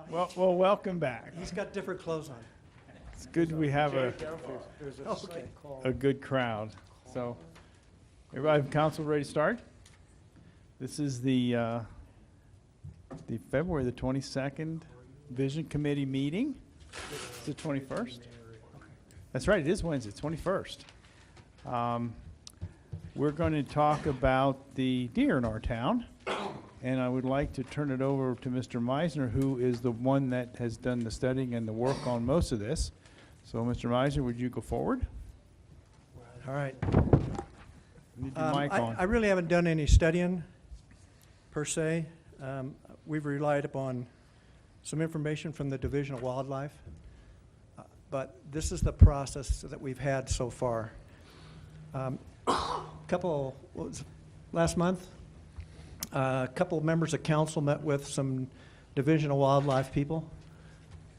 Well, welcome back. He's got different clothes on. It's good we have There's a Okay. site called. a good crowd. So, everybody from council ready to start? This is the February the 22nd Vision Committee meeting. It's the 21st. That's right, it is Wednesday, 21st. We're going to talk about the deer in our town. And I would like to turn it over to Mr. Meisner, who is the one that has done the studying and the work on most of this. So, Mr. Meisner, would you go forward? All right. Need your mic on. I really haven't done any studying, per se. We've relied upon some information from the Division of Wildlife. But this is the process that we've had so far. Last month? A couple of members of council met with some Division of Wildlife people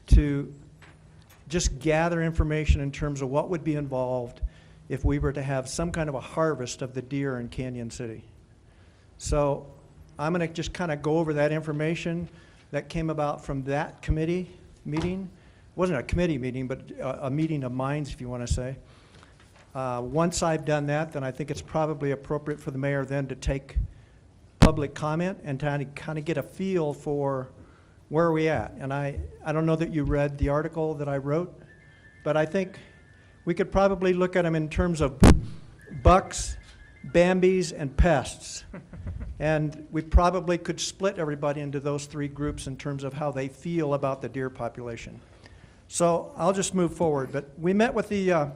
to just gather information in terms of what would be involved if we were to have some kind of a harvest of the deer in Canyon City. So I'm going to just kind of go over that information that came about from that committee meeting. It wasn't a committee meeting, but a meeting of minds, if you want to say. Once I've done that, then I think it's probably appropriate for the mayor then to take public comment and kind of get a feel for where are we at. And I don't know that you read the article that I wrote, but I think we could probably look at them in terms of bucks, Bambis, and pests. And we probably could split everybody into those three groups in terms of how they feel about the deer population. So I'll just move forward. But we met with the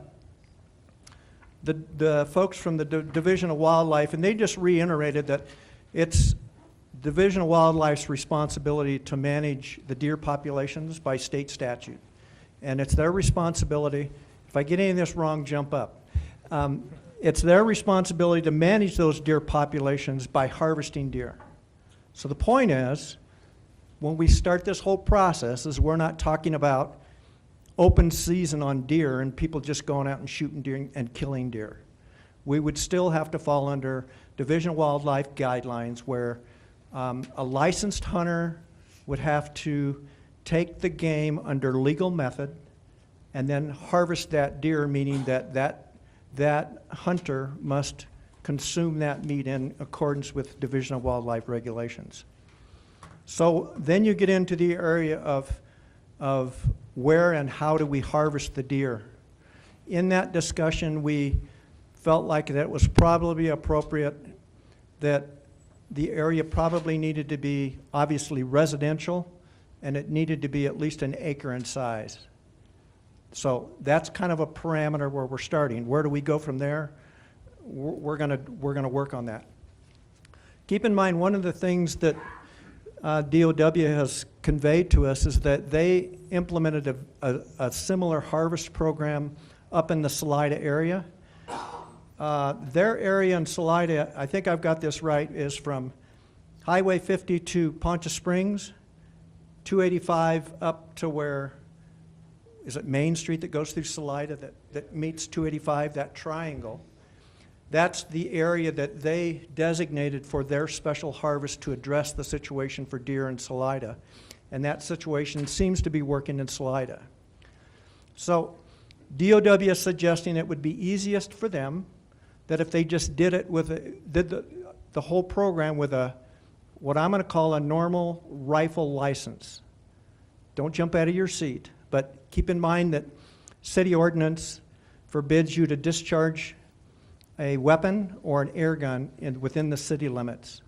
folks from the Division of Wildlife, and they just reiterated that it's Division of Wildlife's responsibility to manage the deer populations by state statute. And it's their responsibility. If I get any of this wrong, jump up. It's their responsibility to manage those deer populations by harvesting deer. So the point is, when we start this whole process, is we're not talking about open season on deer and people just going out and shooting deer and killing deer. We would still have to fall under Division of Wildlife guidelines where a licensed hunter would have to take the game under legal method and then harvest that deer, meaning that hunter must consume that meat in accordance with Division of Wildlife regulations. So then you get into the area of where and how do we harvest the deer. In that discussion, we felt like that it was probably appropriate that the area probably needed to be obviously residential, and it needed to be at least an acre in size. So that's kind of a parameter where we're starting. Where do we go from there? We're gonna work on that. Keep in mind, one of the things that DOW has conveyed to us is that they implemented a similar harvest program up in the Salida area. Their area in Salida, I think I've got this right, is from Highway 50 to Poncha Springs, 285 up to where, is it Main Street that goes through Salida that meets 285, that triangle? That's the area that they designated for their special harvest to address the situation for deer in Salida. And that situation seems to be working in Salida. So DOW is suggesting it would be easiest for them that if they just did it with did the whole program with what I'm going to call a normal rifle license. Don't jump out of your seat, but keep in mind that city ordinance forbids you to discharge a weapon or an air gun within the city limits.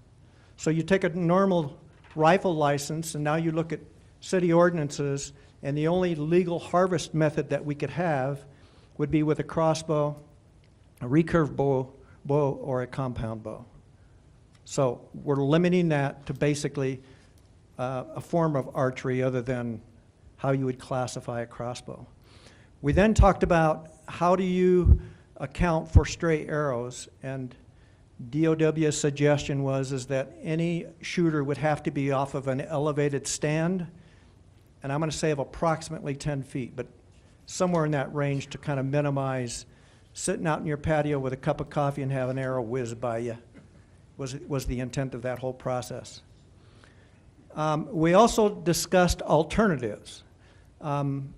So you take a normal rifle license and now you look at city ordinances, and the only legal harvest method that we could have would be with a crossbow, a recurve bow, or a compound bow. So we're limiting that to basically a form of archery other than how you would classify a crossbow. We then talked about how do you account for stray arrows, and DOW's suggestion is that any shooter would have to be off of an elevated stand, and I'm going to say of approximately 10 feet, but somewhere in that range to kind of minimize sitting out in your patio with a cup of coffee and have an arrow whiz by you was the intent of that whole process. We also discussed alternatives. I'm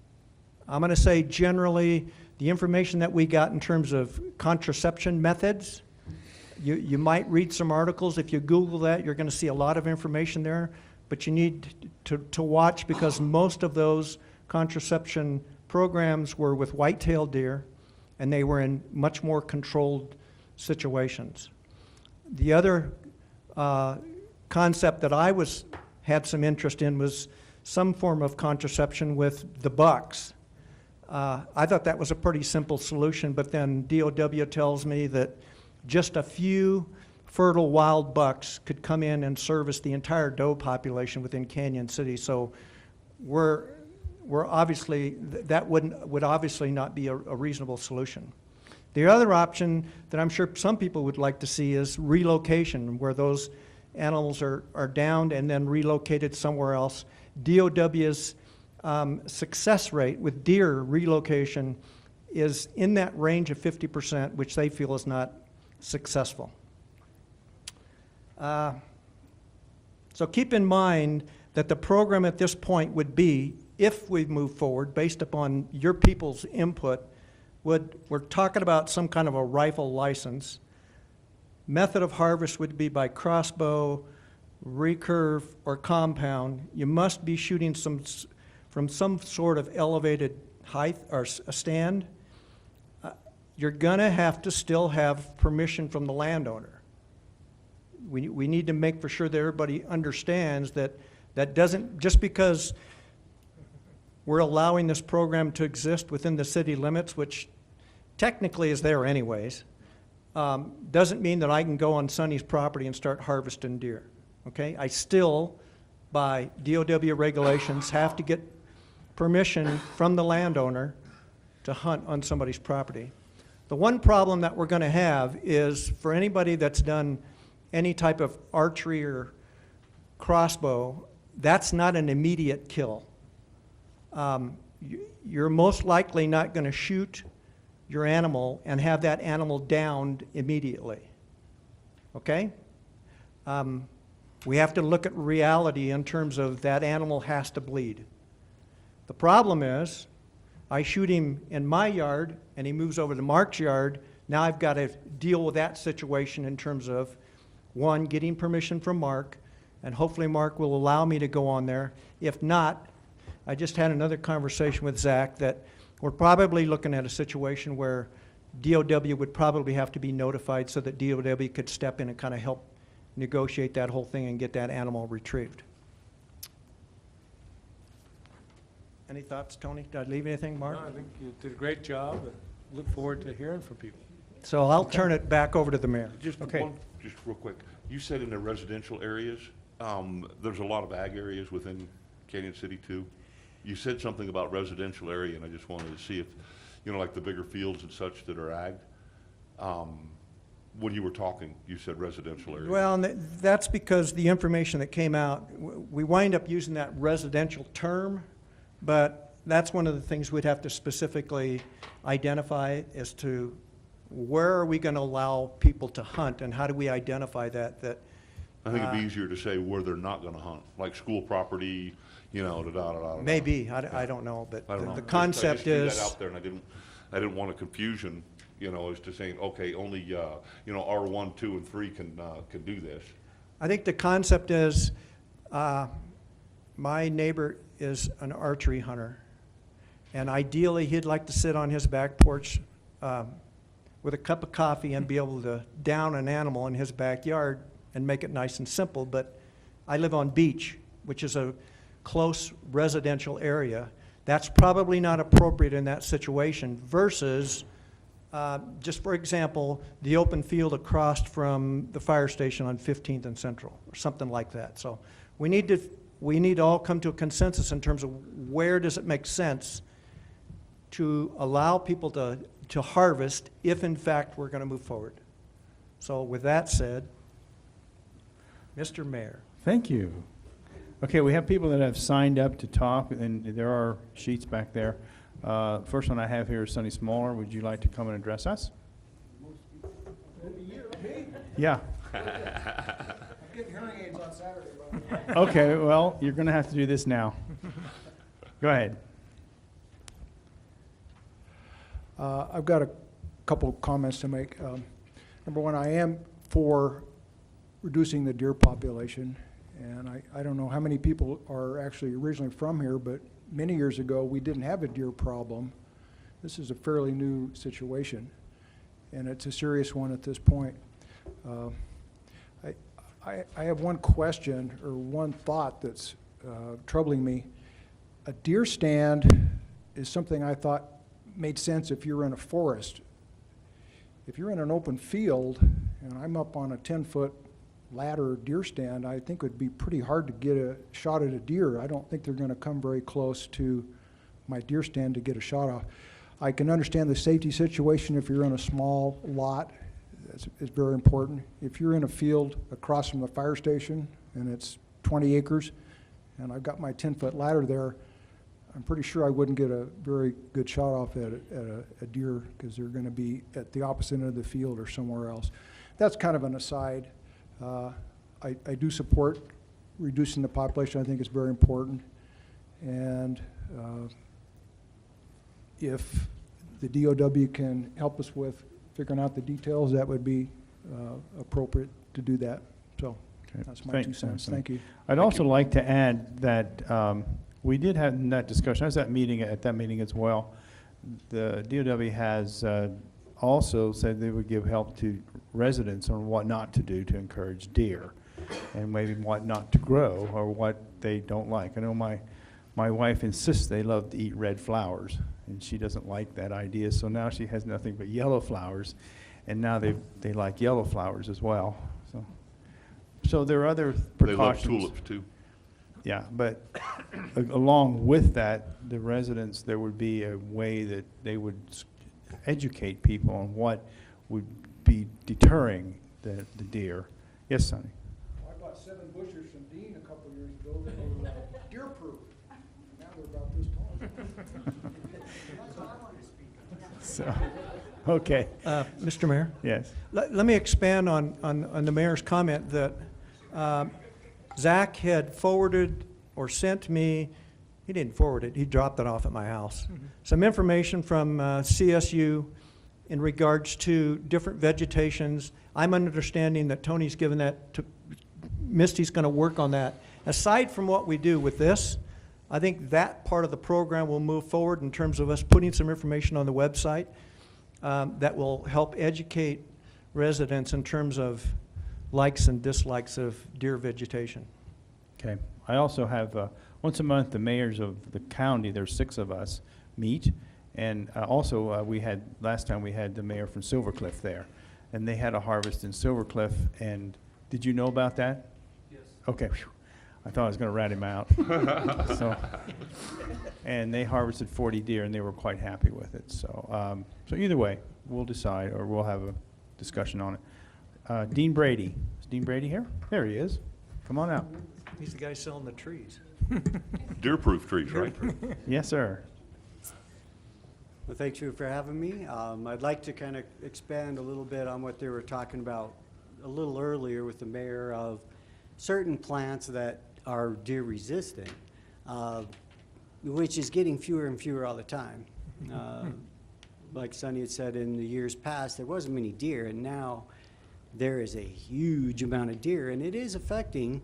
going to say generally the information that we got in terms of contraception methods, you might read some articles. If you Google that, you're going to see a lot of information there, but you need to watch because most of those contraception programs were with white-tailed deer, and they were in much more controlled situations. The other concept that I had some interest in was some form of contraception with the bucks. I thought that was a pretty simple solution, but then DOW tells me that just a few fertile wild bucks could come in and service the entire doe population within Canyon City. So we're obviously, that would obviously not be a reasonable solution. The other option that I'm sure some people would like to see is relocation, where those animals are downed and then relocated somewhere else. DOW's success rate with deer relocation is in that range of 50%, which they feel is not successful. So keep in mind that the program at this point would be, if we move forward based upon your people's input, we're talking about some kind of a rifle license. Method of harvest would be by crossbow, recurve, or compound. You must be shooting from some sort of elevated height or a stand. You're going to have to still have permission from the landowner. We need to make for sure that everybody understands that doesn't, just because we're allowing this program to exist within the city limits, which technically is there anyways, doesn't mean that I can go on Sonny's property and start harvesting deer. Okay? I still, by DOW regulations, have to get permission from the landowner to hunt on somebody's property. The one problem that we're going to have is for anybody that's done any type of archery or crossbow, that's not an immediate kill. You're most likely not going to shoot your animal and have that animal downed immediately. Okay? We have to look at reality in terms of that animal has to bleed. The problem is, I shoot him in my yard and he moves over to Mark's yard. Now I've got to deal with that situation in terms of, one, getting permission from Mark, and hopefully Mark will allow me to go on there. If not, I just had another conversation with Zach that we're probably looking at a situation where DOW would probably have to be notified so that DOW could step in and kind of help negotiate that whole thing and get that animal retrieved. Any thoughts, Tony? Did I leave anything, Mark? No, I think you did a great job, and look forward to hearing from people. So I'll turn it back over to the mayor. Just Okay. just real quick. You said in the residential areas, there's a lot of ag areas within Canyon City too. You said something about residential area, and I just wanted to see if, like the bigger fields and such that are ag. When you were talking, you said residential area. Well, and that's because the information that came out, we wind up using that residential term, but that's one of the things we'd have to specifically identify as to where are we going to allow people to hunt, and how do we identify that? I think it'd be easier to say where they're not going to hunt, like school property, da-da-da-da-da. Maybe, I don't know, but I don't know. the I concept just threw is, that out there, and I didn't want a confusion, as to saying, okay, only, R1, 2, and 3 can do this. I think the concept is, my neighbor is an archery hunter, and ideally he'd like to sit on his back porch with a cup of coffee and be able to down an animal in his backyard and make it nice and simple. But I live on Beach, which is a close residential area. That's probably not appropriate in that situation versus, just for example, the open field across from the fire station on 15th and Central, or something like that. So we need to all come to a consensus in terms of where does it make sense to allow people to harvest if in fact we're going to move forward. So with that said, Mr. Mayor. Thank you. Okay, we have people that have signed up to talk, and there are sheets back there. First one I have here is Sonny Smaller. Would you like to come and address us? Yeah. I'm getting hearing aids on Saturday, by Okay, well, you're going to have to do this now. Go ahead. I've got a couple of comments to make. Number one, I am for reducing the deer population, and I don't know how many people are actually originally from here, but many years ago, we didn't have a deer problem. This is a fairly new situation, and it's a serious one at this point. I have one question or one thought that's troubling me. A deer stand is something I thought made sense if you're in a forest. If you're in an open field and I'm up on a 10-foot ladder deer stand, I think it would be pretty hard to get a shot at a deer. I don't think they're going to come very close to my deer stand to get a shot off. I can understand the safety situation if you're in a small lot. It's very important. If you're in a field across from the fire station and it's 20 acres and I've got my 10-foot ladder there, I'm pretty sure I wouldn't get a very good shot off at a deer because they're going to be at the opposite end of the field or somewhere else. That's kind of an aside. I do support reducing the population. I think it's very important. And if the DOW can help us with figuring out the details, that would be appropriate to do that. So Okay. that's my Thank- 2 cents. thanks. Thank you. I'd also like to add that we did have in that discussion, I was at that meeting as well. The DOW has also said they would give help to residents on what not to do to encourage deer and maybe what not to grow or what they don't like. I know my wife insists they love to eat red flowers, and she doesn't like that idea, so now she has nothing but yellow flowers, and now they like yellow flowers as well. So there are other They love precautions. tulips too. Yeah, but along with that, the residents, there would be a way that they would educate people on what would be deterring the deer. Yes, Sonny? I bought 7 bushes from Dean a couple of years ago that were deer-proof. Now they're about this tall. So, okay, Mr. Mayor? yes. Let me expand on the mayor's comment that Zach had forwarded or sent me, he didn't forward it, he dropped it off at my house, some information from CSU in regards to different vegetations. I'm understanding that Tony's given that to, Misty's going to work on that. Aside from what we do with this, I think that part of the program will move forward in terms of us putting some information on the website that will help educate residents in terms of likes and dislikes of deer vegetation. Okay. I also have, once a month, the mayors of the county, there's 6 of us, meet. And also, last time we had the mayor from Silver Cliff there. And they had a harvest in Silver Cliff. And did you know about that? Yes. Okay. Whew. I thought I was going to rat him out. And they harvested 40 deer, and they were quite happy with it. So, so either way, we'll decide, or we'll have a discussion on it. Dean Brady. Is Dean Brady here? There he is. Come on out. He's the guy selling the trees. Deer-proof trees, right? Yes, sir. Well, thank you for having me. I'd like to kind of expand a little bit on what they were talking about a little earlier with the mayor of certain plants that are deer resistant, which is getting fewer and fewer all the time. Like Sonny had said, in the years past, there wasn't many deer, and now there is a huge amount of deer, and it is affecting.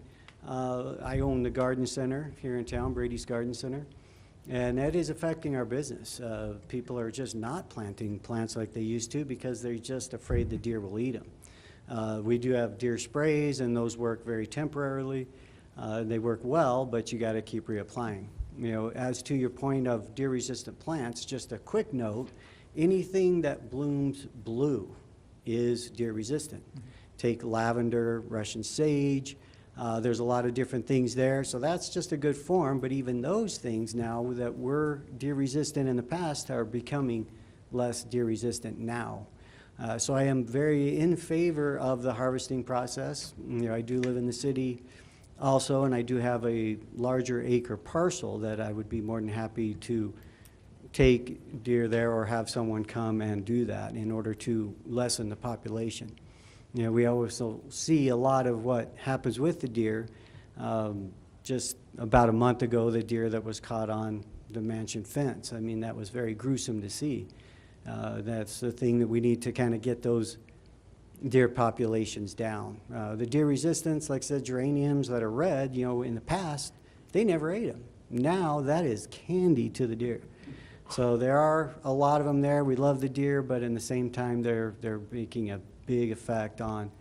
I own the garden center here in town, Brady's Garden Center, and that is affecting our business. People are just not planting plants like they used to because they're just afraid the deer will eat them. We do have deer sprays, and those work very temporarily. They work well, but you got to keep reapplying. You know, as to your point of deer-resistant plants, just a quick note, anything that blooms blue is deer-resistant. Take lavender, Russian sage, there's a lot of different things there, so that's just a good form, but even those things now that were deer-resistant in the past are becoming less deer-resistant now. So I am very in favor of the harvesting process. You know, I do live in the city also, and I do have a larger acre parcel that I would be more than happy to take deer there or have someone come and do that in order to lessen the population. You know, we also see a lot of what happens with the deer. Just about a month ago, the deer that was caught on the mansion fence. I mean, that was very gruesome to see. That's the thing that we need to kind of get those deer populations down. The deer resistance, like I said, geraniums that are red, you know, in the past, they never ate them. Now that is candy to the deer. So there are a lot of them there. We love the deer, but in the same time, they're making a big effect on,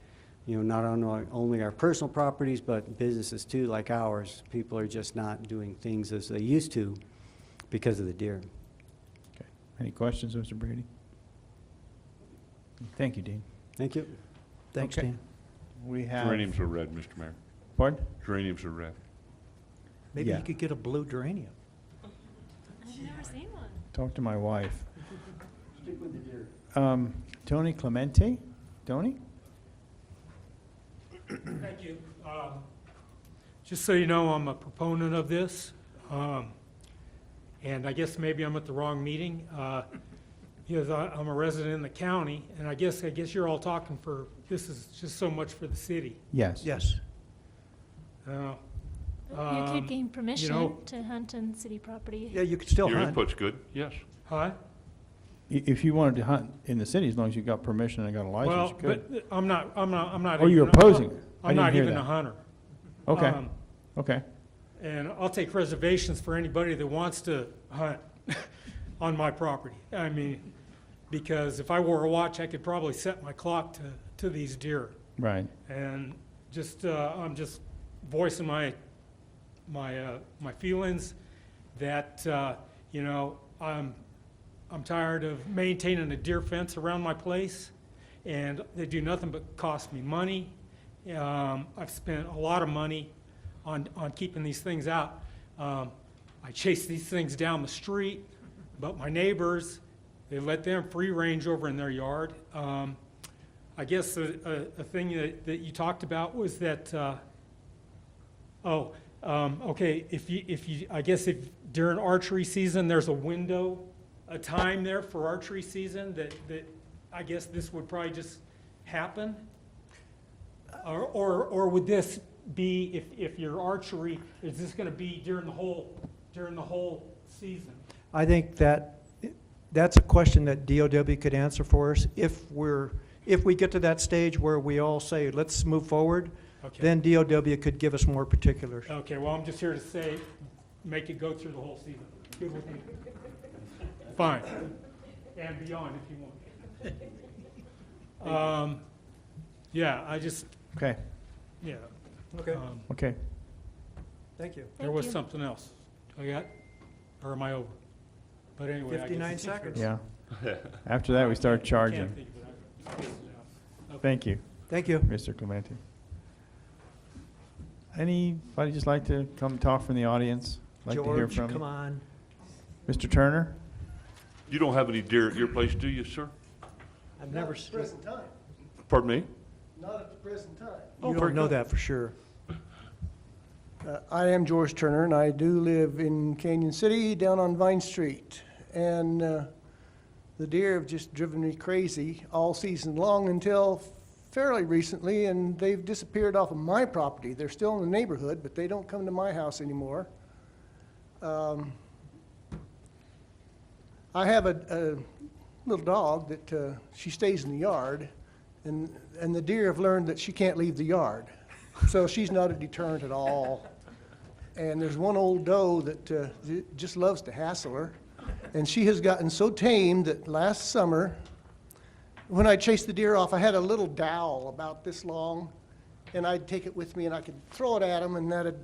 you know, not only our personal properties, but businesses too, like ours. People are just not doing things as they used to because of the deer. Okay. Any questions, Mr. Brady? Thank you, Dean. Thank you. Thanks, Okay. Dan. We have. Geraniums are red, Mr. Mayor. Pardon? Geraniums are red. Maybe Yeah. you could get a blue geranium. I've never seen one. Talk to my wife. Tony Clemente? Tony? Thank you. Just so you know, I'm a proponent of this, and I guess maybe I'm at the wrong meeting, because I'm a resident in the county, and I guess you're all talking for, this is just so much for the city. Yes. Yes. Uh, You could gain permission know- to hunt on city property. Yeah, you could still Your hunt. input's good, yes. Huh? If you wanted to hunt in the city, as long as you got permission and got a license, Well, you could. but I'm not. Oh, you're even a- opposing it. I I'm didn't not hear even that. a hunter. Okay, Um, okay. And I'll take reservations for anybody that wants to hunt on my property. I mean, because if I wore a watch, I could probably set my clock to these deer. Right. And just, I'm just voicing my feelings that, you know, I'm tired of maintaining a deer fence around my place, and they do nothing but cost me money. I've spent a lot of money on keeping these things out. I chase these things down the street, but my neighbors, they let them free range over in their yard. I guess a thing that you talked about was that, okay, I guess if during archery season, there's a window, a time there for archery season that I guess this would probably just happen? Or would this be, if your archery, is this gonna be during the whole season? I think that's a question that DOW could answer for us. If we get to that stage where we all say, let's move forward, Okay. then DOW could give us more particulars. Okay, well, I'm just here to say, make it go through the whole season. Good with me. Fine. And beyond if you want. Yeah, I just, Okay, yeah. Okay. okay. Thank you. There Thank was you. something else. I got, or am I over? But anyway, I guess 59 it's- seconds. Yeah. After that, we start Can't charging. think of it. I spaced it out. Okay. Thank you, Thank you. Mr. Clemente. Anybody just like to come talk from the audience? Like to hear George, from you? come on. Mr. Turner? You don't have any deer at your place, do you, sir? I've never seen. Present time, Pardon me? not at the present time. You don't know that for sure. I am George Turner, and I do live in Canyon City, down on Vine Street. And the deer have just driven me crazy all season long until fairly recently, and they've disappeared off of my property. They're still in the neighborhood, but they don't come to my house anymore. I have a little dog that she stays in the yard, and the deer have learned that she can't leave the yard. So she's not a deterrent at all. And there's one old doe that just loves to hassle her. And she has gotten so tame that last summer, when I chased the deer off, I had a little dowel about this long, and I'd take it with me and I could throw it at them, and that'd,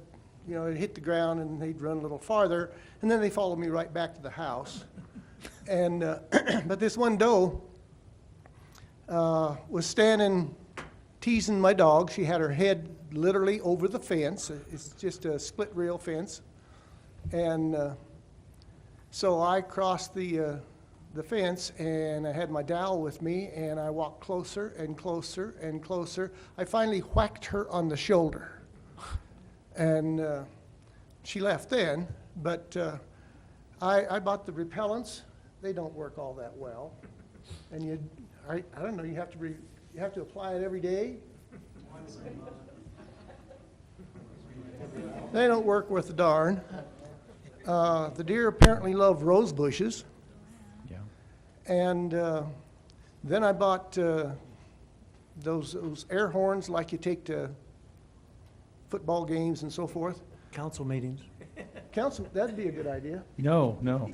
you know, it'd hit the ground and they'd run a little farther, and then they follow me right back to the house. And but this one doe was standing teasing my dog. She had her head literally over the fence. It's just a split rail fence. And so I crossed the fence, and I had my dowel with me, and I walked closer and closer and closer. I finally whacked her on the shoulder. And she left then, but I bought the repellents. They don't work all that well. And I don't know, you have to apply it every day. They don't work worth a darn. The deer apparently love rose bushes. Yeah. And then I bought those air horns like you take to football games and so forth. Council meetings. Council, that'd be a good idea. No, no.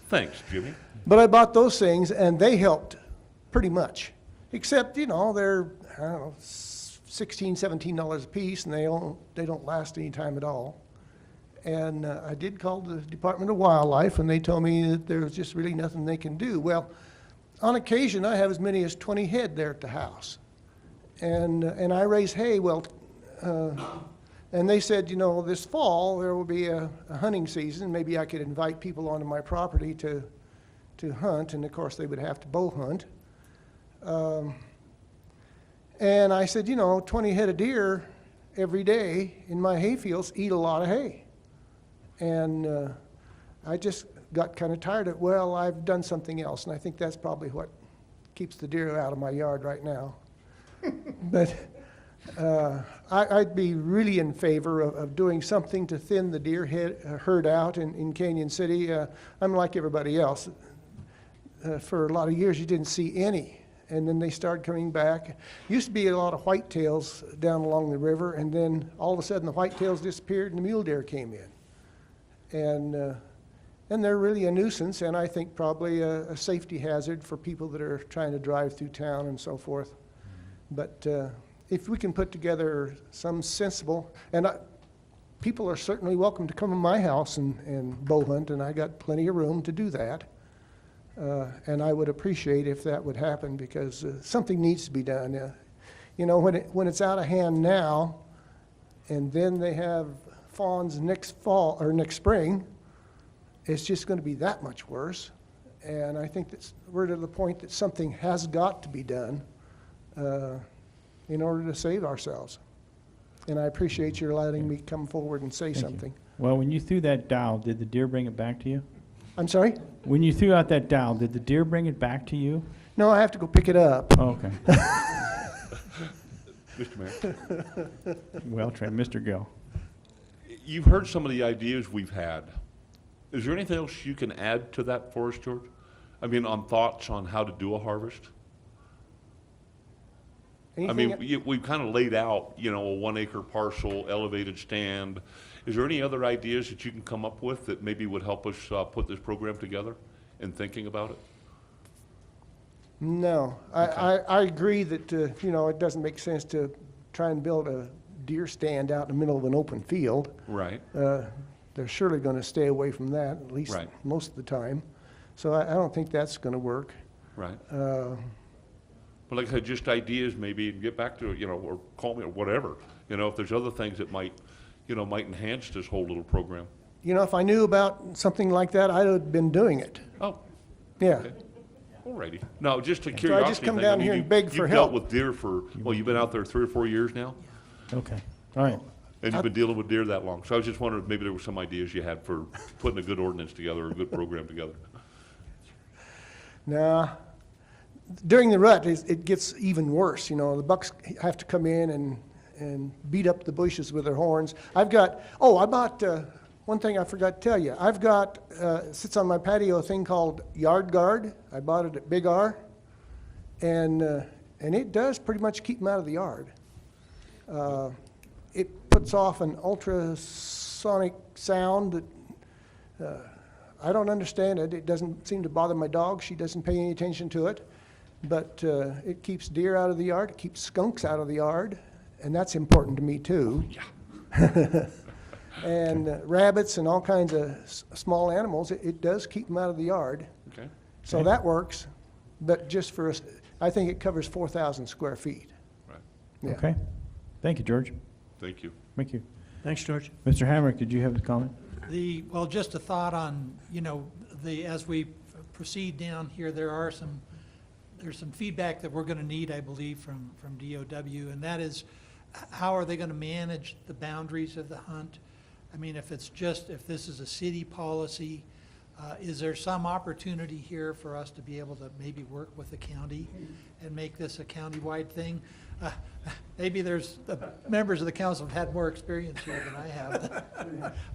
Thanks, Jimmy. But I bought those things, and they helped pretty much. Except, you know, they're, I don't know, $16, $17 a piece, and they don't last any time at all. And I did call the Department of Wildlife, and they told me that there was just really nothing they can do. Well, on occasion, I have as many as 20 head there at the house. And I raise hay, and they said, you know, this fall, there will be a hunting season. Maybe I could invite people onto my property to hunt, and of course, they would have to bow hunt. And I said, you know, 20 head of deer every day in my hay fields eat a lot of hay. And I just got kind of tired of, well, I've done something else, and I think that's probably what keeps the deer out of my yard right now. But I'd be really in favor of doing something to thin the deer herd out in Canyon City. I'm like everybody else. For a lot of years, you didn't see any, and then they started coming back. Used to be a lot of whitetails down along the river, and then all of a sudden the whitetails disappeared and the mule deer came in. And they're really a nuisance, and I think probably a safety hazard for people that are trying to drive through town and so forth. But if we can put together some sensible, and people are certainly welcome to come to my house and bow hunt, and I got plenty of room to do that. And I would appreciate if that would happen, because something needs to be done. You know, when it's out of hand now, and then they have fawns next fall or next spring, it's just going to be that much worse. And I think we're to the point that something has got to be done in order to save ourselves. And I appreciate your letting me come forward and say Thank you. something. Well, when you threw that dowel, did the deer bring it back to you? I'm sorry? When you threw out that dowel, did the deer bring it back to you? No, I have to go pick it up. Oh, okay. Mr. Mayor, Well trained, Mr. Gill. you've heard some of the ideas we've had. Is there anything else you can add to that for us, George? I mean, on thoughts on how to do a harvest? I mean, we've kind of laid out, you know, a 1 acre parcel, elevated stand. Is there any other ideas that you can come up with that maybe would help us put this program together and thinking about it? No, I agree that, you know, it doesn't make sense to try and build a deer stand out in the middle of an open field. Right. They're surely going to stay away from that, at least Right. most of the time. So I don't think that's going to work. Right. But like I said, just ideas maybe, and get back to it, you know, or call me or whatever. You know, if there's other things that might, you know, might enhance this whole little program. You know, if I knew about something like that, I'd have been doing it. Oh, Yeah. okay. Alrighty. No, just a So I curiosity just come thing. down mean, here and beg for You've help. dealt with deer for, well, you've been out there 3 or 4 years now? Okay, all right. And you've been dealing with deer that long. So I was just wondering if maybe there were some ideas you had for putting a good ordinance together, or a good program together. Nah. During the rut, it gets even worse. You know, the bucks have to come in and beat up the bushes with their horns. I bought, one thing I forgot to tell you. I've got, sits on my patio, a thing called Yard Guard. I bought it at Big R. And it does pretty much keep them out of the yard. It puts off an ultrasonic sound that I don't understand it. It doesn't seem to bother my dog. She doesn't pay any attention to it. But it keeps deer out of the yard. It keeps skunks out of the yard. And that's important to me, too. Yeah. And rabbits and all kinds of small animals, it does keep them out of the yard. Okay. So that works. But just for us, I think it covers 4,000 square feet. Right. Yeah. Okay. Thank you, George. Thank you. Thank you. Thanks, George. Mr. Hamrick, did you have a comment? Well, just a thought on, you know, as we proceed down here, there's some feedback that we're going to need, I believe, from DOW, and that is, how are they going to manage the boundaries of the hunt? I mean, if this is a city policy, is there some opportunity here for us to be able to maybe work with the county and make this a county-wide thing? Maybe there's, the members of the council have had more experience here than I have.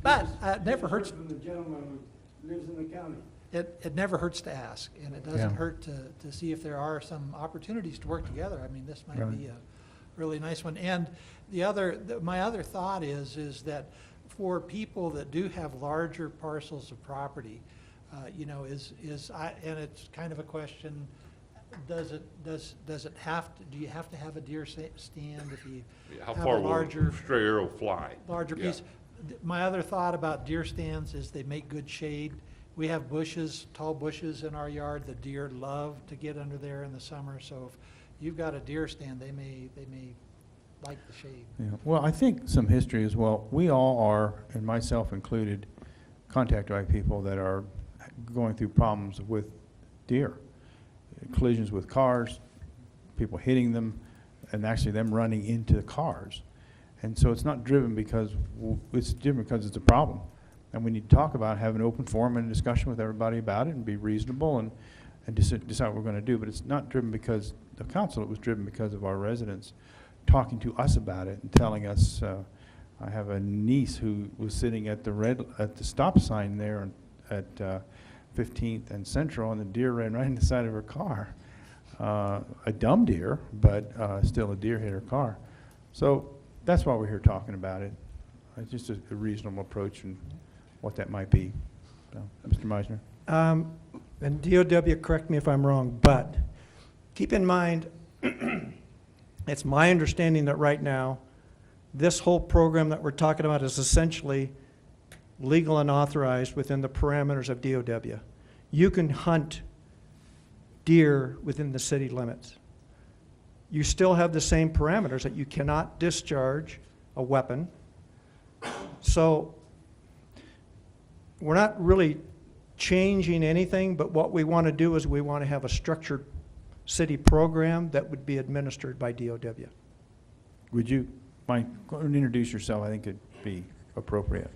But it never hurts, From the gentleman who lives in the county. it never hurts to ask, and it Yeah. doesn't hurt to see if there are some opportunities to work together. I mean, this might Right. be a really nice one. And my other thought is that for people that do have larger parcels of property, you know, and it's kind of a question, does it have to, do you have to have a deer stand if you How have far a will larger, a stray arrow fly? larger Yeah. piece? My other thought about deer stands is they make good shade. We have bushes, tall bushes in our yard. The deer love to get under there in the summer, so if you've got a deer stand, they may like the shade. Yeah, well, I think some history as well. We all are, and myself included, contacted by people that are going through problems with deer. Collisions with cars, people hitting them, and actually them running into the cars. And so it's not driven because, it's driven because it's a problem. And we need to talk about, have an open forum and discussion with everybody about it and be reasonable and decide what we're going to do. But it's not driven because of council, it was driven because of our residents talking to us about it and telling us, I have a niece who was sitting at the stop sign there at 15th and Central, and the deer ran right in the side of her car. A dumb deer, but still a deer hit her car. So that's why we're here talking about it. It's just a reasonable approach and what that might be. So, Mr. Meisner? And DOW, correct me if I'm wrong, but keep in mind, it's my understanding that right now, this whole program that we're talking about is essentially legal and authorized within the parameters of DOW. You can hunt deer within the city limits. You still have the same parameters that you cannot discharge a weapon. So we're not really changing anything, but what we want to do is we want to have a structured city program that would be administered by DOW. Would you mind go and introduce yourself? I think it'd be appropriate.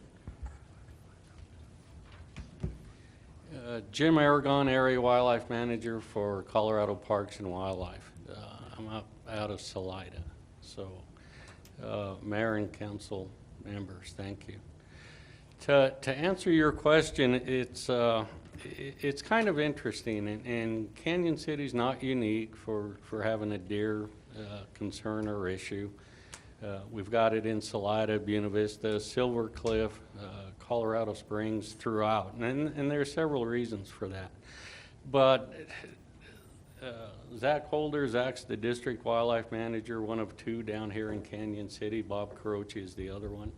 Jim Aragon, Area Wildlife Manager for Colorado Parks and Wildlife. I'm out of Salida. So, Mayor and Council members, thank you. To answer your question, it's kind of interesting, and Canyon City's not unique for having a deer concern or issue. We've got it in Salida, Buena Vista, Silver Cliff, Colorado Springs, throughout, and there are several reasons for that. But Zach Holder, Zach's the district wildlife manager, one of two down here in Canyon City. Bob Carochi is the other one.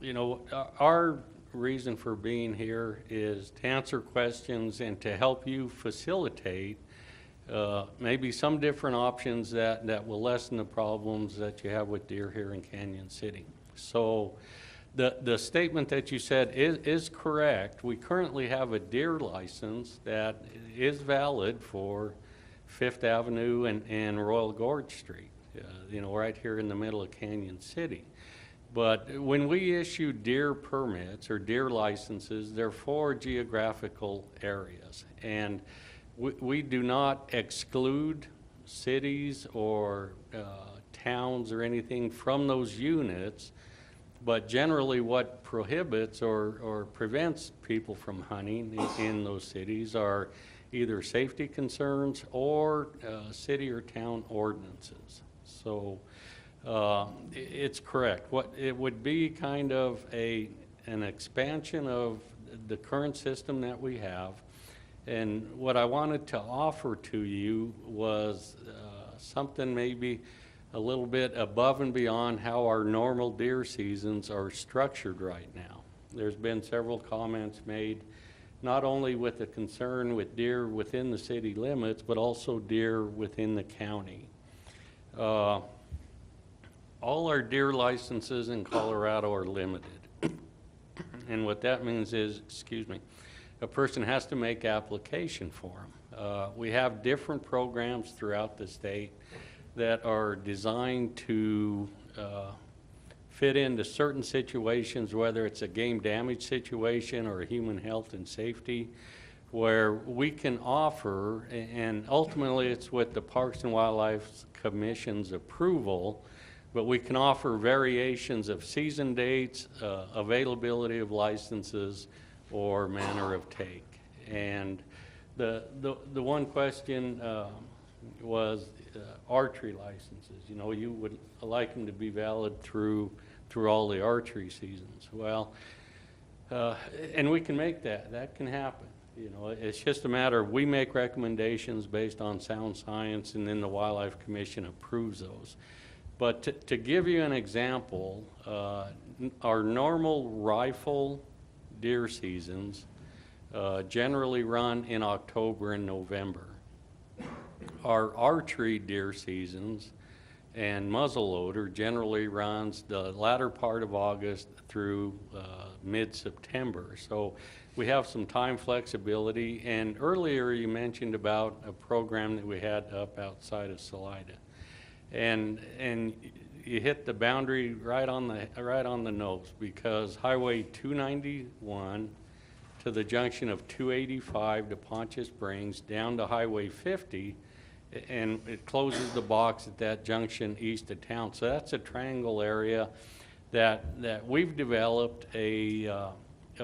You know, our reason for being here is to answer questions and to help you facilitate maybe some different options that will lessen the problems that you have with deer here in Canyon City. So the statement that you said is correct. We currently have a deer license that is valid for Fifth Avenue and Royal Gorge Street, you know, right here in the middle of Canyon City. But when we issue deer permits or deer licenses, they're for geographical areas. And we do not exclude cities or towns or anything from those units, but generally what prohibits or prevents people from hunting in those cities are either safety concerns or city or town ordinances. So it's correct. What it would be kind of an expansion of the current system that we have. And what I wanted to offer to you was something maybe a little bit above and beyond how our normal deer seasons are structured right now. There's been several comments made, not only with the concern with deer within the city limits, but also deer within the county. All our deer licenses in Colorado are limited. And what that means is, excuse me, a person has to make application for them. We have different programs throughout the state that are designed to fit into certain situations, whether it's a game damage situation or a human health and safety where we can offer, and ultimately it's with the Parks and Wildlife Commission's approval, but we can offer variations of season dates, availability of licenses, or manner of take. And the one question was archery licenses. You know, you would like them to be valid through all the archery seasons. Well, and we can make that. That can happen. You know, it's just a matter of we make recommendations based on sound science, and then the Wildlife Commission approves those. But to give you an example, our normal rifle deer seasons generally run in October and November. Our archery deer seasons and muzzleloader generally runs the latter part of August through mid-September. So we have some time flexibility. And earlier you mentioned about a program that we had up outside of Salida. And you hit the boundary right on the nose, because Highway 291 to the junction of 285 to Poncha Springs down to Highway 50, and it closes the box at that junction east of town. So that's a triangle area that we've developed a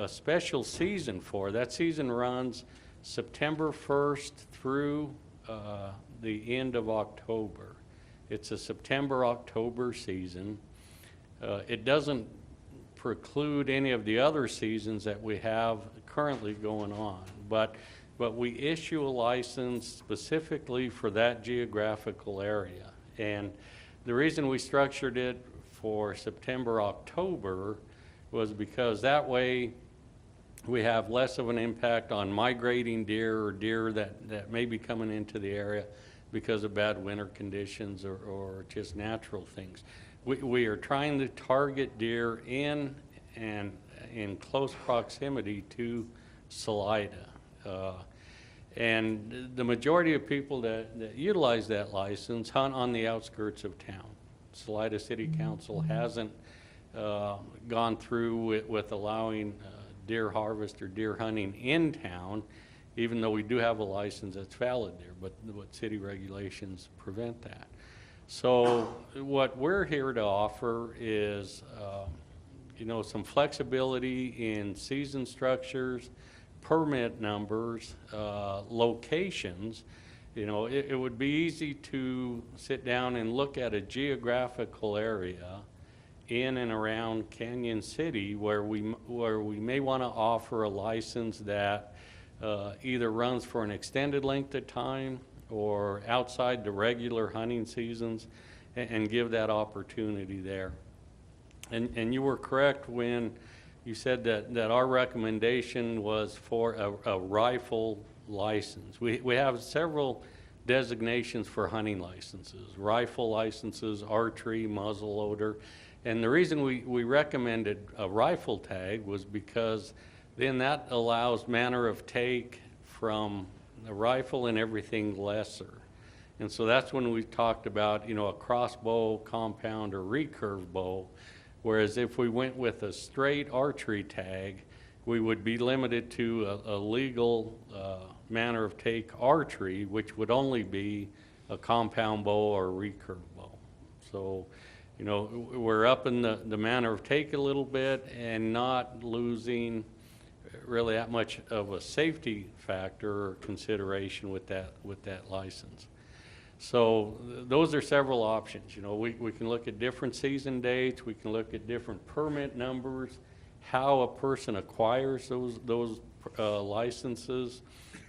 special season for. That season runs September 1st through the end of October. It's a September-October season. It doesn't preclude any of the other seasons that we have currently going on, but we issue a license specifically for that geographical area. And the reason we structured it for September-October was because that way we have less of an impact on migrating deer or deer that may be coming into the area because of bad winter conditions or just natural things. We are trying to target deer in close proximity to Salida. And the majority of people that utilize that license hunt on the outskirts of town. Salida City Council hasn't gone through with allowing deer harvest or deer hunting in town, even though we do have a license that's valid there, but city regulations prevent that. So what we're here to offer is, you know, some flexibility in season structures, permit numbers, locations. You know, it would be easy to sit down and look at a geographical area in and around Canyon City where we may want to offer a license that either runs for an extended length of time or outside the regular hunting seasons, and give that opportunity there. And you were correct when you said that our recommendation was for a rifle license. We have several designations for hunting licenses: rifle licenses, archery, muzzleloader. And the reason we recommended a rifle tag was because then that allows manner of take from the rifle and everything lesser. And so that's when we talked about, you know, a crossbow, compound, or recurve bow. Whereas if we went with a straight archery tag, we would be limited to a legal manner of take archery, which would only be a compound bow or a recurve bow. So, you know, we're upping the manner of take a little bit and not losing really that much of a safety factor or consideration with that license. So those are several options. You know, we can look at different season dates, we can look at different permit numbers, how a person acquires those licenses,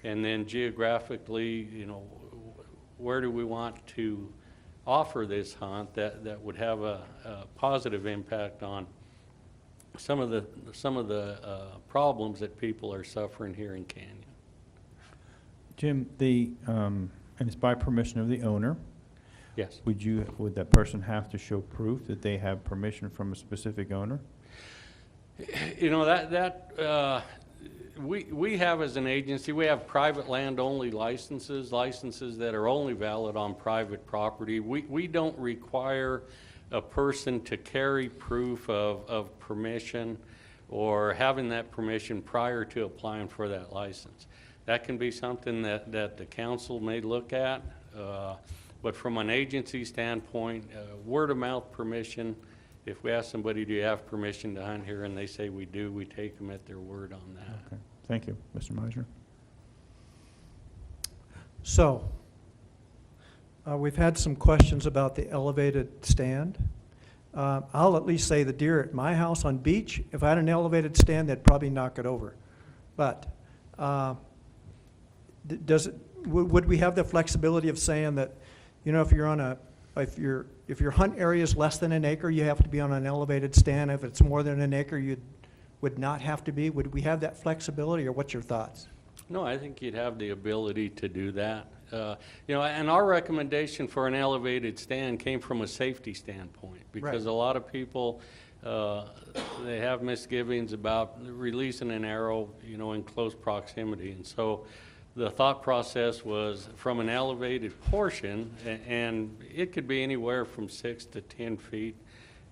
and then geographically, you know, where do we want to offer this hunt that would have a positive impact on some of the problems that people are suffering here in Canyon. Jim, and it's by permission of the owner. Yes. Would that person have to show proof that they have permission from a specific owner? You know, we have, as an agency, we have private land only licenses that are only valid on private property. We don't require a person to carry proof of permission or having that permission prior to applying for that license. that can be something that the council may look at. But from an agency standpoint, word of mouth permission, if we ask somebody, do you have permission to hunt here, and they say we do, we take them at their word on that. Okay, thank you. Mr. Meisner? So, we've had some questions about the elevated stand. I'll at least say the deer at my house on Beach, if I had an elevated stand, they'd probably knock it over. But would we have the flexibility of saying that, you know, if your hunt area is less than an acre, you have to be on an elevated stand. If it's more than an acre, you would not have to be. Would we have that flexibility, or what's your thoughts? No, I think you'd have the ability to do that. You know, and our recommendation for an elevated stand came from a safety standpoint, because Right. a lot of people, they have misgivings about releasing an arrow, you know, in close proximity. And so the thought process was from an elevated portion, and it could be anywhere from 6 to 10 feet,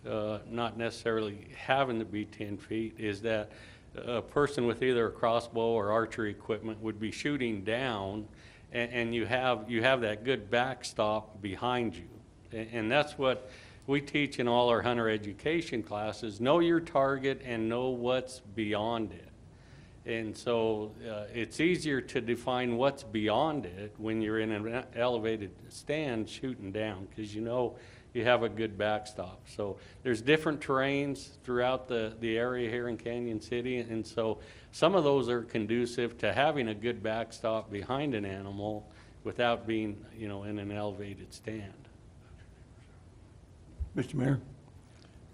not necessarily having to be 10 feet, is that a person with either a crossbow or archery equipment would be shooting down, and you have that good backstop behind you. And that's what we teach in all our hunter education classes: know your target and know what's beyond it. And so it's easier to define what's beyond it when you're in an elevated stand shooting down, because you know you have a good backstop. So there's different terrains throughout the area here in Canyon City, and so some of those are conducive to having a good backstop behind an animal without being, you know, in an elevated stand. Mr. Mayor?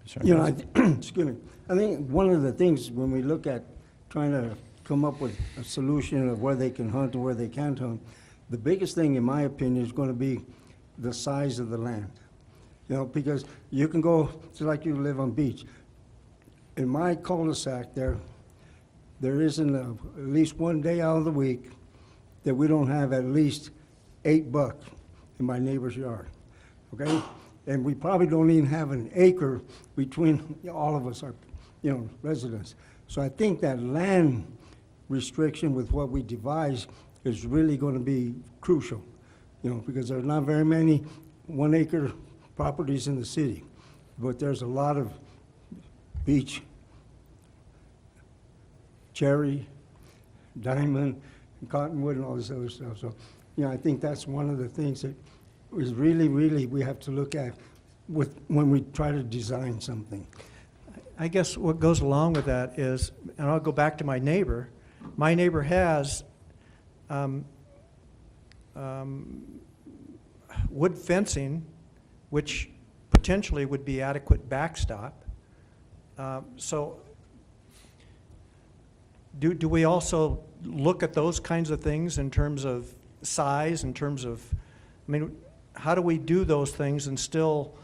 Mr. You know, Hernandez? excuse me, I think one of the things when we look at trying to come up with a solution of where they can hunt and where they can't hunt, the biggest thing, in my opinion, is going to be the size of the land. You know, because you can go, it's like you live on Beach. In my cul-de-sac there isn't at least one day out of the week that we don't have at least 8 bucks in my neighbor's yard, okay? And we probably don't even have an acre between all of us, our, you know, residents. So I think that land restriction with what we devise is really going to be crucial, you know, because there's not very many 1 acre properties in the city, but there's a lot of Beach, Cherry, Diamond, and Cottonwood, and all this other stuff. So, you know, I think that's one of the things that is really, really we have to look at when we try to design something. I guess what goes along with that is, and I'll go back to my neighbor. My neighbor has wood fencing, which potentially would be adequate backstop. So do we also look at those kinds of things in terms of size, in terms of, I mean, how do we do those things and still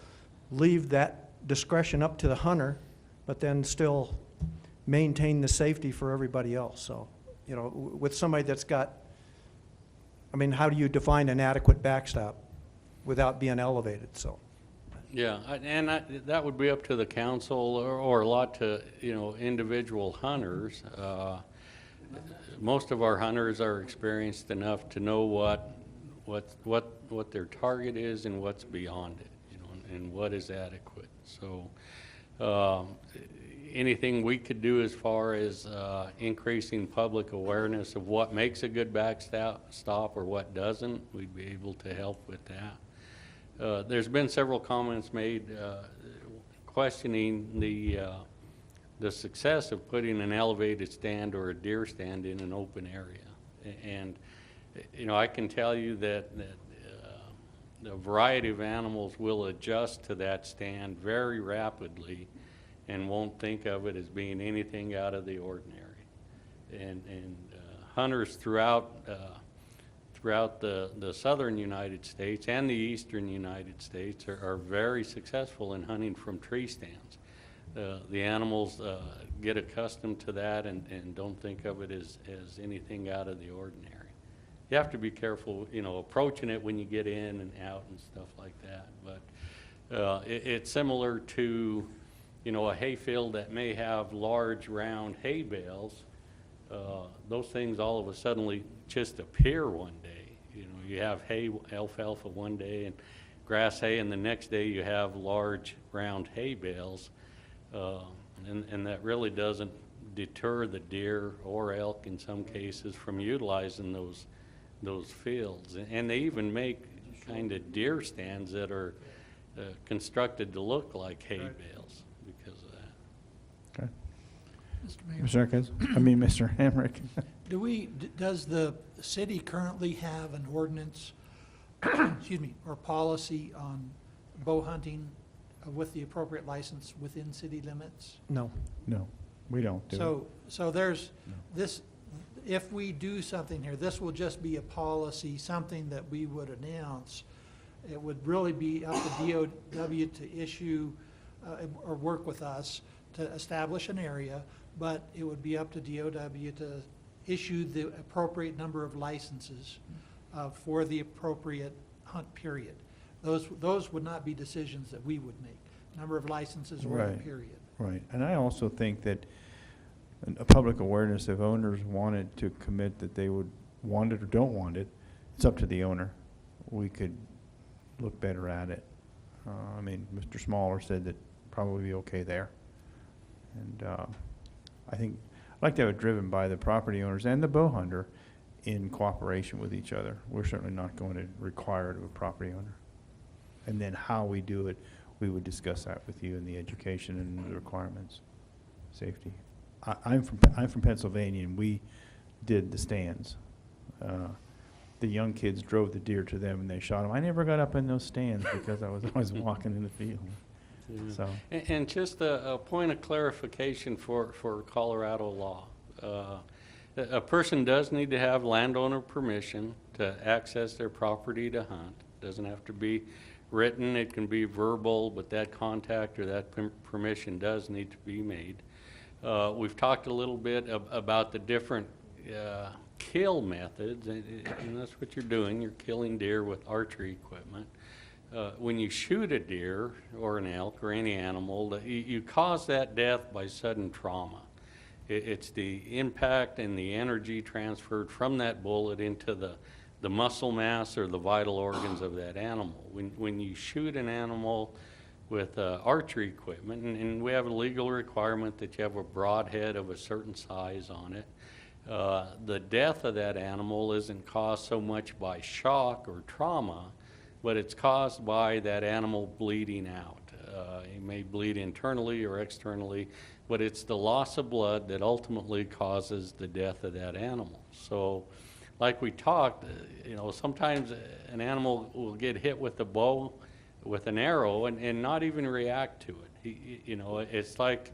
leave that discretion up to the hunter, but then still maintain the safety for everybody else? So, you know, with somebody that's got, I mean, how do you define an adequate backstop without being elevated? So, Yeah, and that would be up to the council or a lot to, you know, individual hunters. Most of our hunters are experienced enough to know what their target is and what's beyond it, you know, and what is adequate. So anything we could do as far as increasing public awareness of what makes a good backstop or what doesn't, we'd be able to help with that. There's been several comments made questioning the success of putting an elevated stand or a deer stand in an open area. And, you know, I can tell you that the variety of animals will adjust to that stand very rapidly and won't think of it as being anything out of the ordinary. And hunters throughout the southern United States and the eastern United States are very successful in hunting from tree stands. The animals get accustomed to that and don't think of it as anything out of the ordinary. You have to be careful, you know, approaching it when you get in and out and stuff like that. But it's similar to, you know, a hayfield that may have large round hay bales. those things all of a sudden just appear one day. You know, you have hay, alfalfa one day and grass hay, and the next day you have large round hay bales. And that really doesn't deter the deer or elk in some cases from utilizing those fields. And they even make kind of deer stands that are constructed to look like hay bales because of that. Okay. Mr. Mayor, Mr. Atkins? I mean, Mr. Hamrick. does the city currently have an ordinance, excuse me, or policy on bow hunting with the appropriate license within city limits? No. No, we don't do it. So there's this, if we do something here, this will just be a policy, something that we would announce. It would really be up to DOW to issue or work with us to establish an area, but it would be up to DOW to issue the appropriate number of licenses for the appropriate hunt period. Those would not be decisions that we would make, number of licenses or the Right. period. Right, and I also think that a public awareness, if owners wanted to commit that they would want it or don't want it, it's up to the owner. We could look better at it. I mean, Mr. Smaller said that probably be okay there. And I think, I'd like to have it driven by the property owners and the bow hunter in cooperation with each other. We're certainly not going to require it of a property owner. And then how we do it, we would discuss that with you in the education and the requirements, safety. I'm from Pennsylvania, and we did the stands. The young kids drove the deer to them, and they shot them. I never got up in those stands because I was always walking in the field. Yeah. So, And just a point of clarification for Colorado law. A person does need to have landowner permission to access their property to hunt. Doesn't have to be written, it can be verbal, but that contact or that permission does need to be made. We've talked a little bit about the different kill methods, and that's what you're doing. You're killing deer with archery equipment. When you shoot a deer or an elk or any animal, you cause that death by sudden trauma. It's the impact and the energy transferred from that bullet into the muscle mass or the vital organs of that animal. When you shoot an animal with archery equipment, and we have a legal requirement that you have a broadhead of a certain size on it, the death of that animal isn't caused so much by shock or trauma, but it's caused by that animal bleeding out. It may bleed internally or externally, but it's the loss of blood that ultimately causes the death of that animal. So, like we talked, you know, sometimes an animal will get hit with a bow, with an arrow, and not even react to it. You know, it's like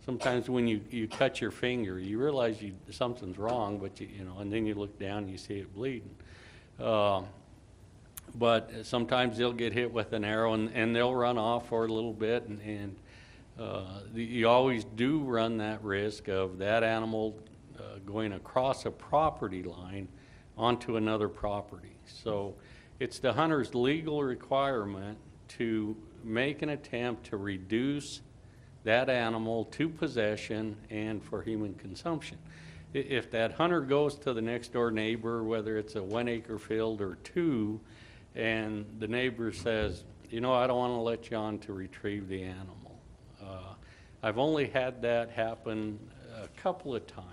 sometimes when you cut your finger, you realize something's wrong, but you know, and then you look down and you see it bleeding. But sometimes they'll get hit with an arrow and they'll run off for a little bit, and you always do run that risk of that animal going across a property line onto another property. So it's the hunter's legal requirement to make an attempt to reduce that animal to possession and for human consumption. If that hunter goes to the next door neighbor, whether it's a 1 acre field or 2, and the neighbor says, you know, I don't want to let you on to retrieve the animal. I've only had that happen a couple of times.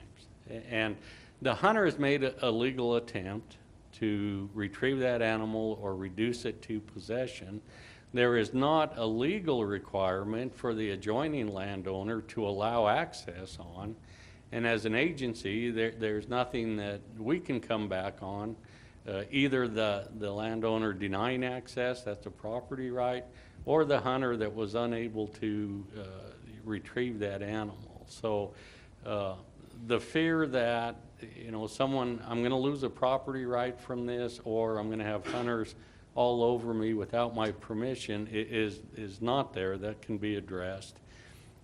And the hunter has made a legal attempt to retrieve that animal or reduce it to possession. There is not a legal requirement for the adjoining landowner to allow access on. And as an agency, there's nothing that we can come back on. Either the landowner denying access, that's a property right, or the hunter that was unable to retrieve that animal. So the fear that, you know, I'm going to lose a property right from this, or I'm going to have hunters all over me without my permission is not there. That can be addressed.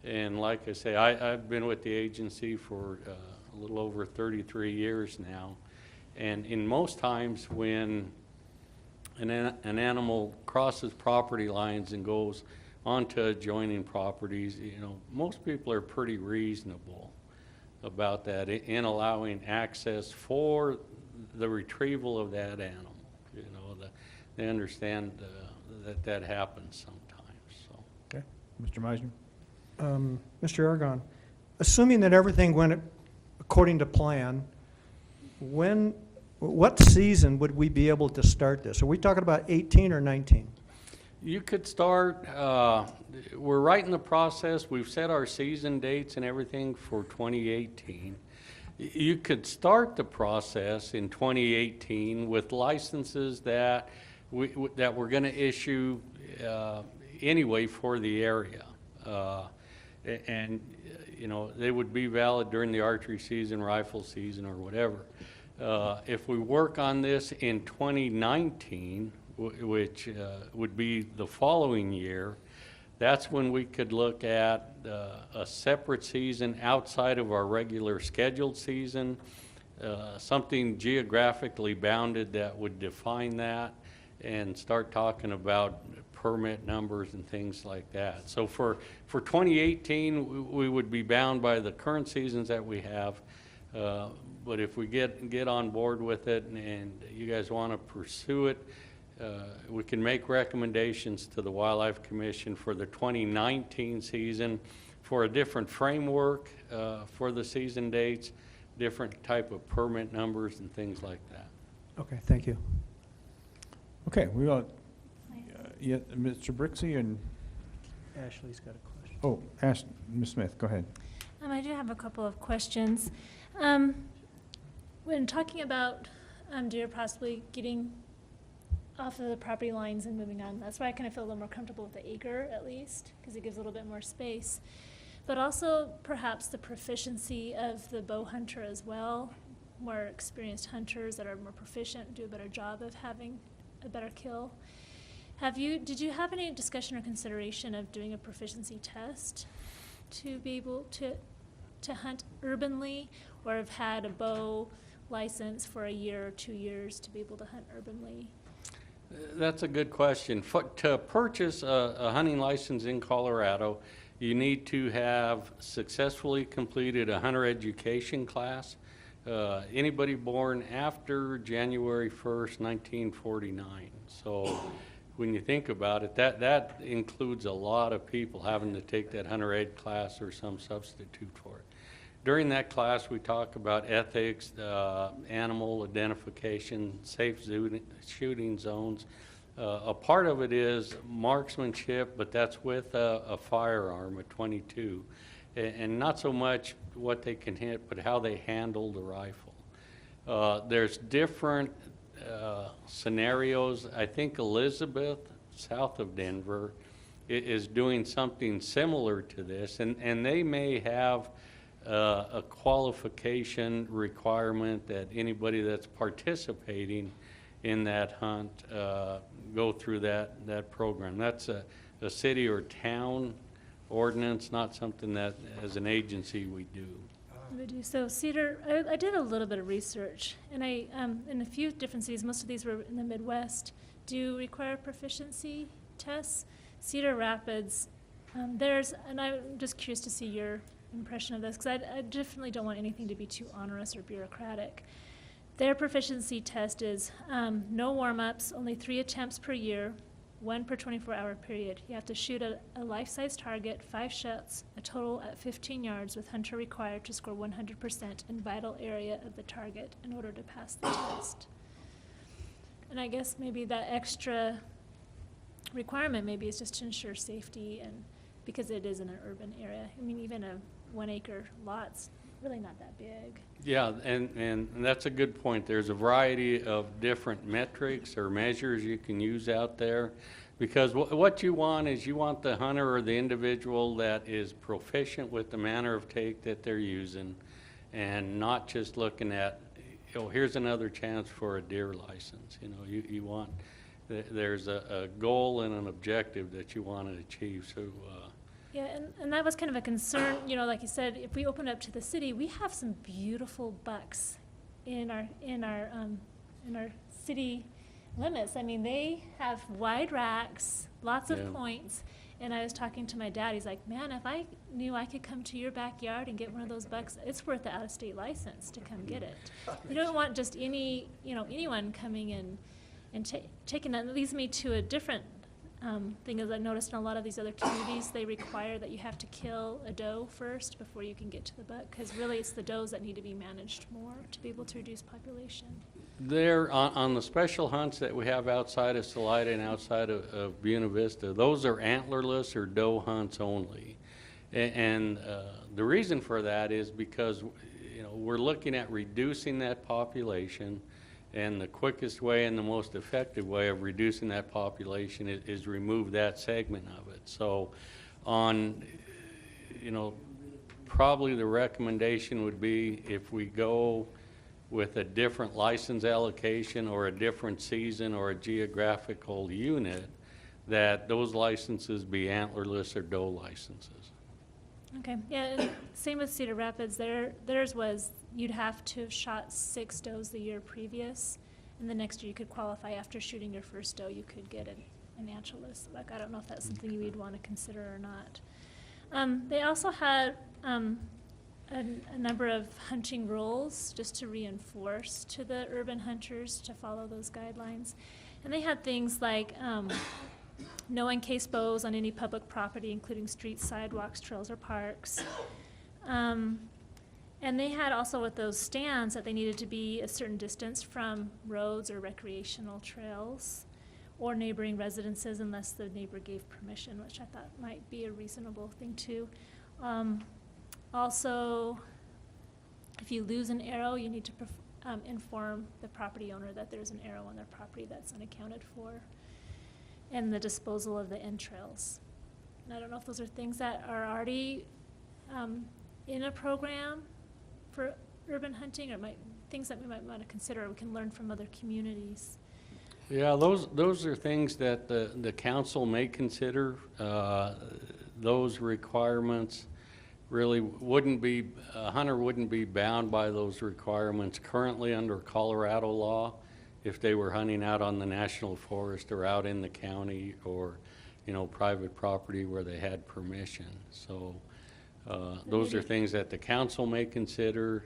And like I say, I've been with the agency for a little over 33 years now. And in most times when an animal crosses property lines and goes onto adjoining properties, you know, most people are pretty reasonable. about that in allowing access for the retrieval of that animal. You know, they understand that happens sometimes, so. Okay, Mr. Meisner? Mr. Aragon, assuming that everything went according to plan, what season would we be able to start this? Are we talking about 18 or 19? You could start, we're right in the process, we've set our season dates and everything for 2018. You could start the process in 2018 with licenses that we're gonna issue anyway for the area. And, you know, they would be valid during the archery season, rifle season, or whatever. If we work on this in 2019, which would be the following year, that's when we could look at a separate season outside of our regular scheduled season, something geographically bounded that would define that, and start talking about permit numbers and things like that. So for 2018, we would be bound by the current seasons that we have. But if we get on board with it and you guys want to pursue it, we can make recommendations to the Wildlife Commission for the 2019 season for a different framework for the season dates, different type of permit numbers and things like that. Okay, thank you. Okay, we got, yeah, Mr. Brixey and, Ashley's got a question. oh, Ms. Smith, go ahead. I do have a couple of questions. When talking about deer possibly getting off of the property lines and moving on, that's why I kind of feel a little more comfortable with the acre at least, because it gives a little bit more space. But also perhaps the proficiency of the bow hunter as well. More experienced hunters that are more proficient do a better job of having a better kill. Did you have any discussion or consideration of doing a proficiency test to be able to hunt urbanly, or have had a bow license for a year or 2 years to be able to hunt urbanly? That's a good question. To purchase a hunting license in Colorado, you need to have successfully completed a hunter education class. Anybody born after January 1st, 1949. So when you think about it, that includes a lot of people having to take that hunter ed class or some substitute for it. During that class, we talk about ethics, animal identification, safe shooting zones. A part of it is marksmanship, but that's with a firearm, a .22, and not so much what they can hit, but how they handle the rifle. There's different scenarios. I think Elizabeth, south of Denver, is doing something similar to this, and they may have a qualification requirement that anybody that's participating in that hunt go through that program. That's a city or town ordinance, not something that as an agency we do. We do. So Cedar, I did a little bit of research, and in a few different cities, most of these were in the Midwest, do require proficiency tests. Cedar Rapids, and I'm just curious to see your impression of this, because I definitely don't want anything to be too onerous or bureaucratic. Their proficiency test is no warm-ups, only 3 attempts per year, 1 per 24-hour period. You have to shoot a life-size target, 5 shots, a total at 15 yards, with hunter required to score 100% in vital area of the target in order to pass the test. And I guess maybe that extra requirement maybe is just to ensure safety, and because it is in an urban area. I mean, even a 1-acre lot's really not that big. Yeah, and that's a good point. There's a variety of different metrics or measures you can use out there, because what you want is you want the hunter or the individual that is proficient with the manner of take that they're using, and not just looking at, oh, here's another chance for a deer license. You know, you want, there's a goal and an objective that you want to achieve. So Yeah, and that was kind of a concern, you know, like you said, if we open up to the city, we have some beautiful bucks in our city limits. I mean, they have wide racks, lots of Yeah. points, And I was talking to my dad, he's like, man, if I knew I could come to your backyard and get one of those bucks, it's worth the out-of-state license to come get it. You don't want just anyone coming in and taking that. It leads me to a different thing, as I noticed in a lot of these other communities, they require that you have to kill a doe first before you can get to the buck, because really it's the does that need to be managed more to be able to reduce population. There, on the special hunts that we have outside of Salida and outside of Buena Vista, those are antlerless or doe hunts only. And the reason for that is because, we're looking at reducing that population, and the quickest way and the most effective way of reducing that population is remove that segment of it. So probably the recommendation would be if we go with a different license allocation or a different season or a geographical unit, that those licenses be antlerless or doe licenses. Okay, yeah, and same with Cedar Rapids. Theirs was you'd have to have shot 6 does the year previous, and the next year you could qualify. After shooting your first doe, you could get an antlerless buck. I don't know if that's something you would want to consider or not. They also had a number of hunting rules just to reinforce to the urban hunters to follow those guidelines. And they had things like no encased bows on any public property, including streets, sidewalks, trails, or parks. And they had also with those stands that they needed to be a certain distance from roads or recreational trails or neighboring residences unless the neighbor gave permission, which I thought might be a reasonable thing too. Also, if you lose an arrow, you need to inform the property owner that there's an arrow on their property that's unaccounted for. And the disposal of the entrails. And I don't know if those are things that are already in a program for urban hunting, or things that we might want to consider. We can learn from other communities. Yeah, those are things that the council may consider. Those requirements really a hunter wouldn't be bound by those requirements currently under Colorado law if they were hunting out on the national forest or out in the county or, private property where they had permission. So those are things that the council may consider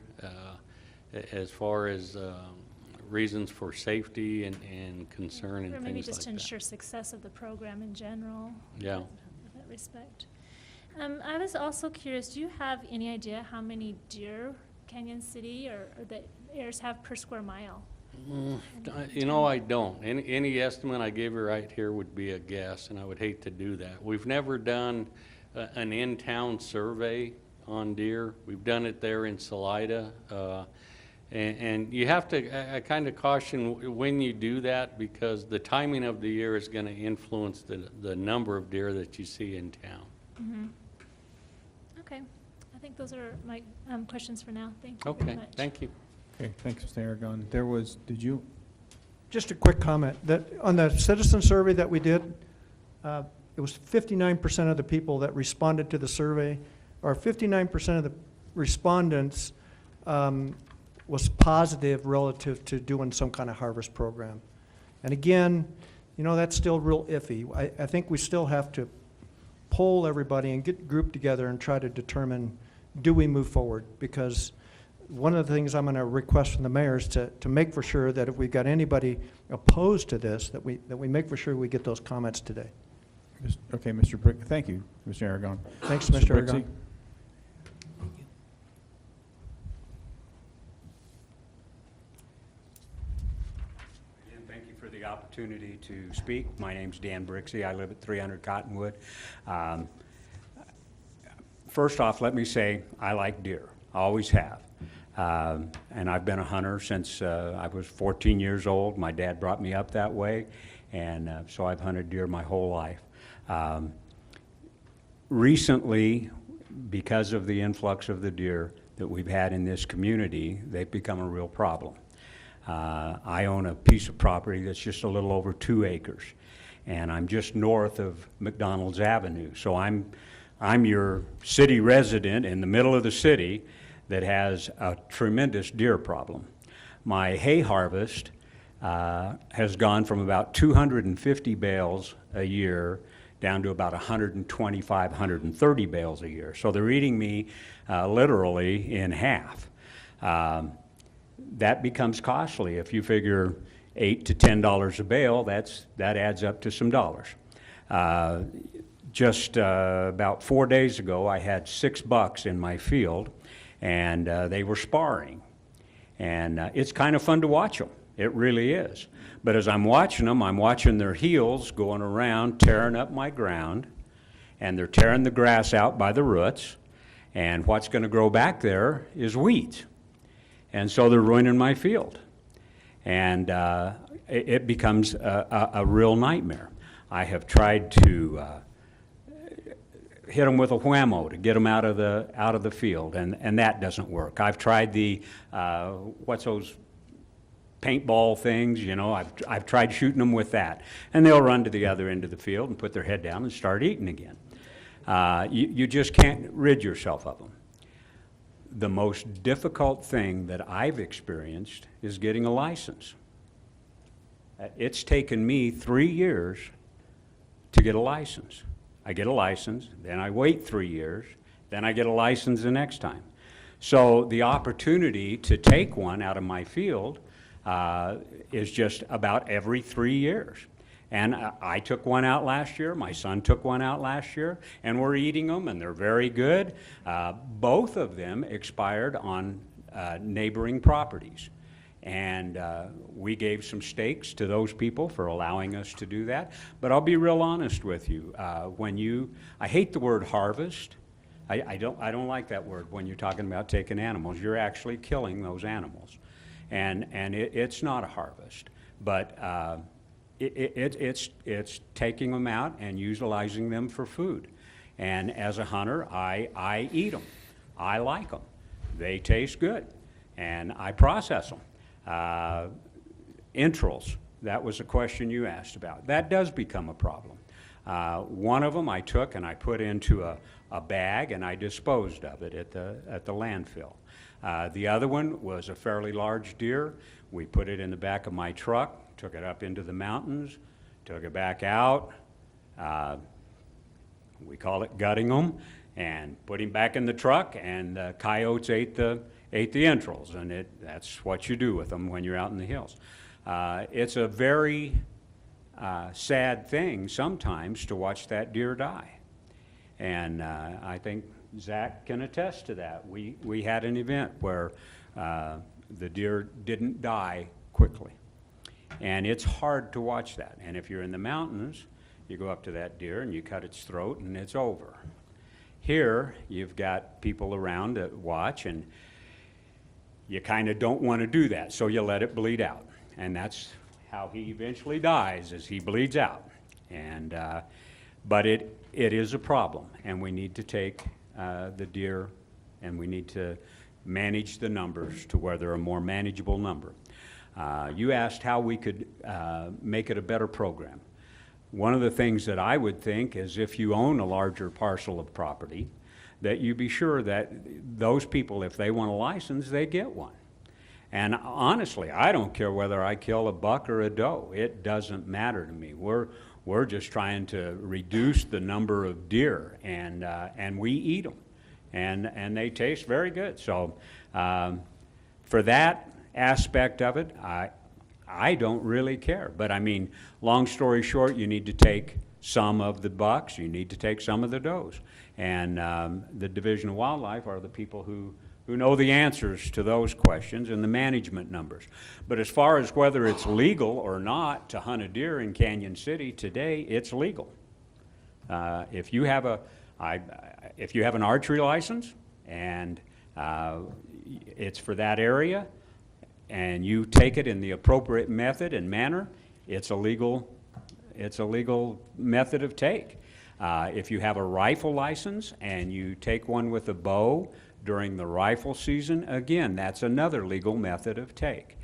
as far as reasons for safety and concern and things like that. Or maybe just to ensure success of the program in general. Yeah. In that respect. I was also curious, do you have any idea how many deer Canyon City or the heirs have per square mile? I don't. Any estimate I give you right here would be a guess, and I would hate to do that. We've never done an in-town survey on deer. We've done it there in Salida. And you have to, I kind of caution when you do that, because the timing of the year is going to influence the number of deer that you see in town. Mm-hmm. Okay. I think those are my questions for now. Thank you very Okay, much. thank you. Okay, thanks, Mr. Aragon. Did you? Just a quick comment, that on the citizen survey that we did, it was 59% of the people that responded to the survey, or 59% of the respondents was positive relative to doing some kind of harvest program. And again, that's still real iffy. I think we still have to poll everybody and get grouped together and try to determine, do we move forward? Because one of the things I'm going to request from the mayor is to make for sure that if we've got anybody opposed to this, that we make for sure we get those comments today. Okay, Mr. Brick, thank you, Mr. Aragon. Thanks, Mr. Aragon. Brixey? Again, thank you for the opportunity to speak. My name's Dan Brixey. I live at 300 Cottonwood. First off, let me say I like deer. I always have. And I've been a hunter since I was 14 years old. My dad brought me up that way, and so I've hunted deer my whole life. Recently, because of the influx of the deer that we've had in this community, they've become a real problem. I own a piece of property that's just a little over 2 acres, and I'm just north of McDonald's Avenue. So I'm your city resident in the middle of the city that has a tremendous deer problem. My hay harvest has gone from about 250 bales a year down to about 125, 130 bales a year. So they're eating me literally in half. That becomes costly. If you figure $8 to $10 a bale, that adds up to some dollars. Just about 4 days ago, I had 6 bucks in my field, and they were sparring. And it's kind of fun to watch them. It really is. But as I'm watching them, I'm watching their heels going around, tearing up my ground, and they're tearing the grass out by the roots, and what's going to grow back there is weeds. And so they're ruining my field. And it becomes a real nightmare. I have tried to hit them with a whammo to get them out of the field, and that doesn't work. I've tried the what's those paintball things, you know, I've tried shooting them with that, and they'll run to the other end of the field and put their head down and start eating again. You just can't rid yourself of them. The most difficult thing that I've experienced is getting a license. It's taken me 3 years to get a license. I get a license, then I wait 3 years, then I get a license the next time. So the opportunity to take one out of my field is just about every 3 years. And I took one out last year, my son took one out last year, and we're eating them, and they're very good. Both of them expired on neighboring properties. And we gave some stakes to those people for allowing us to do that. But I'll be real honest with you. I hate the word harvest. I don't like that word when you're talking about taking animals. You're actually killing those animals. And it's not a harvest. But it's taking them out and utilizing them for food. And as a hunter, I eat them. I like them. They taste good. And I process them. Entrails, that was a question you asked about. That does become a problem. One of them I took and I put into a bag and I disposed of it at the landfill. The other one was a fairly large deer. We put it in the back of my truck, took it up into the mountains, took it back out. We call it gutting them, and put him back in the truck, and the coyotes ate the entrails, and that's what you do with them when you're out in the hills. It's a very sad thing sometimes to watch that deer die. And I think Zach can attest to that. We had an event where the deer didn't die quickly. And it's hard to watch that. And if you're in the mountains, you go up to that deer and you cut its throat and it's over. Here, you've got people around to watch, and you kind of don't want to do that, so you let it bleed out. And that's how he eventually dies, is he bleeds out. And but it is a problem, and we need to take the deer and we need to manage the numbers to where they're a more manageable number. You asked how we could make it a better program. One of the things that I would think is if you own a larger parcel of property, that you be sure that those people, if they want a license, they get one. And honestly, I don't care whether I kill a buck or a doe. It doesn't matter to me. We're just trying to reduce the number of deer, and we eat them, and they taste very good. So for that aspect of it, I don't really care. But I mean, long story short, you need to take some of the bucks, you need to take some of the does. And the Division of Wildlife are the people who know the answers to those questions and the management numbers. But as far as whether it's legal or not to hunt a deer in Canyon City today, it's legal. If you have an archery license and it's for that area, and you take it in the appropriate method and manner, it's a legal method of take. If you have a rifle license and you take one with a bow during the rifle season, again, that's another legal method of take.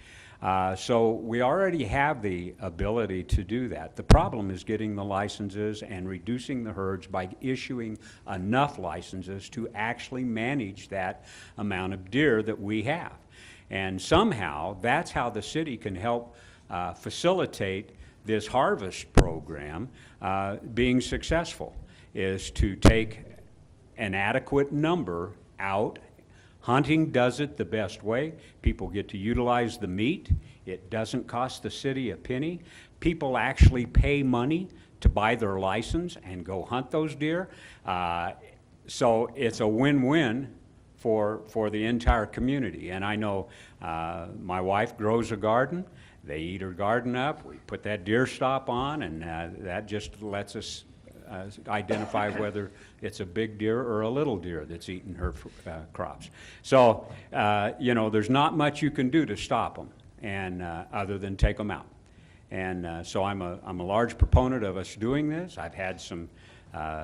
So we already have the ability to do that. The problem is getting the licenses and reducing the herds by issuing enough licenses to actually manage that amount of deer that we have. And somehow, that's how the city can help facilitate this harvest program being successful, is to take an adequate number out. Hunting does it the best way. People get to utilize the meat. It doesn't cost the city a penny. People actually pay money to buy their license and go hunt those deer. So it's a win-win for the entire community. And I know my wife grows a garden. They eat her garden up. We put that deer stop on, and that just lets us identify whether it's a big deer or a little deer that's eating her crops. So, you know, there's not much you can do to stop them, and other than take them out. And so I'm a large proponent of us doing this. I've had some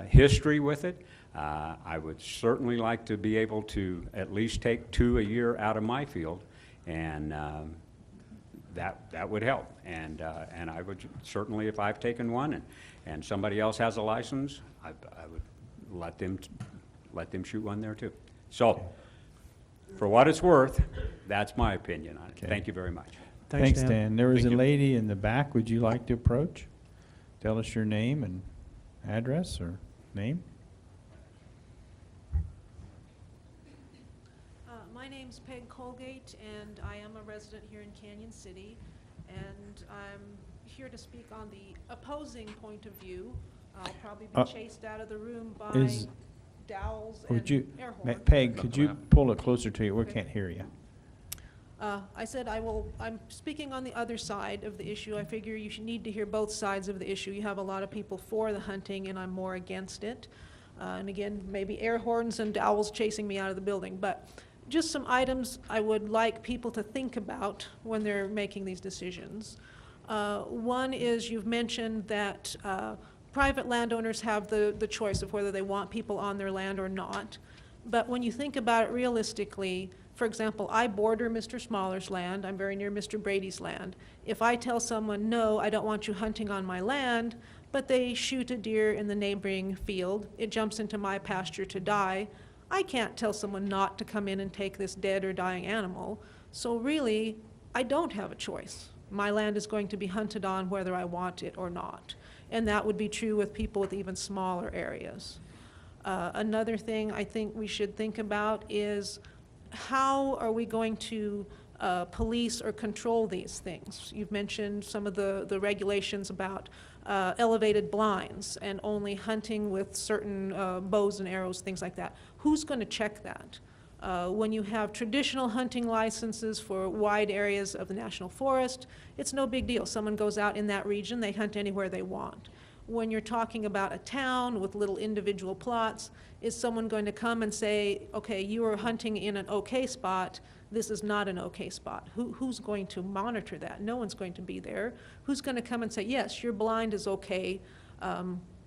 history with it. I would certainly like to be able to at least take 2 a year out of my field, and that would help. And I would certainly, if I've taken one and somebody else has a license, I would let them shoot one there too. So, for what it's worth, that's my opinion on it. Okay. Thank you very much. Thanks, Dan. There was Thank a you. lady in the back. Would you like to approach? Tell us your name and address or name. My name's Peg Colgate, and I am a resident here in Canyon City, and I'm here to speak on the opposing point of view. I'll probably Uh, be chased out of the room by is- dowels Would and you, air Ma- horns. Peg, could you pull it closer to you? We Okay. can't hear you. I said I'm speaking on the other side of the issue. I figure you should need to hear both sides of the issue. You have a lot of people for the hunting, and I'm more against it. And again, maybe air horns and owls chasing me out of the building. But just some items I would like people to think about when they're making these decisions. One is you've mentioned that private landowners have the choice of whether they want people on their land or not. But when you think about it realistically, for example, I border Mr. Smaller's land. I'm very near Mr. Brady's land. If I tell someone, no, I don't want you hunting on my land, but they shoot a deer in the neighboring field, it jumps into my pasture to die, I can't tell someone not to come in and take this dead or dying animal. So really, I don't have a choice. My land is going to be hunted on whether I want it or not. And that would be true with people with even smaller areas. Another thing I think we should think about is how are we going to police or control these things? You've mentioned some of the regulations about elevated blinds and only hunting with certain bows and arrows, things like that. Who's going to check that? When you have traditional hunting licenses for wide areas of the national forest, it's no big deal. Someone goes out in that region, they hunt anywhere they want. When you're talking about a town with little individual plots, is someone going to come and say, okay, you are hunting in an okay spot, this is not an okay spot? Who's going to monitor that? No one's going to be there. Who's going to come and say, yes, your blind is okay,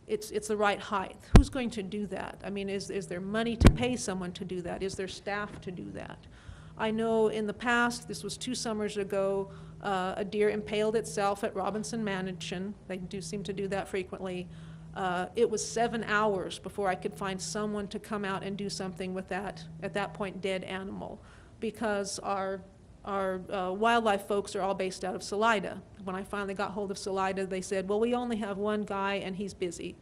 it's the right height? Who's going to do that? I mean, is there money to pay someone to do that? Is there staff to do that? I know in the past, this was 2 summers ago, a deer impaled itself at Robinson Mansion. They do seem to do that frequently. It was 7 hours before I could find someone to come out and do something with that, at that point, dead animal, because our wildlife folks are all based out of Salida. When I finally got hold of Salida, they said, well, we only have one guy and he's busy.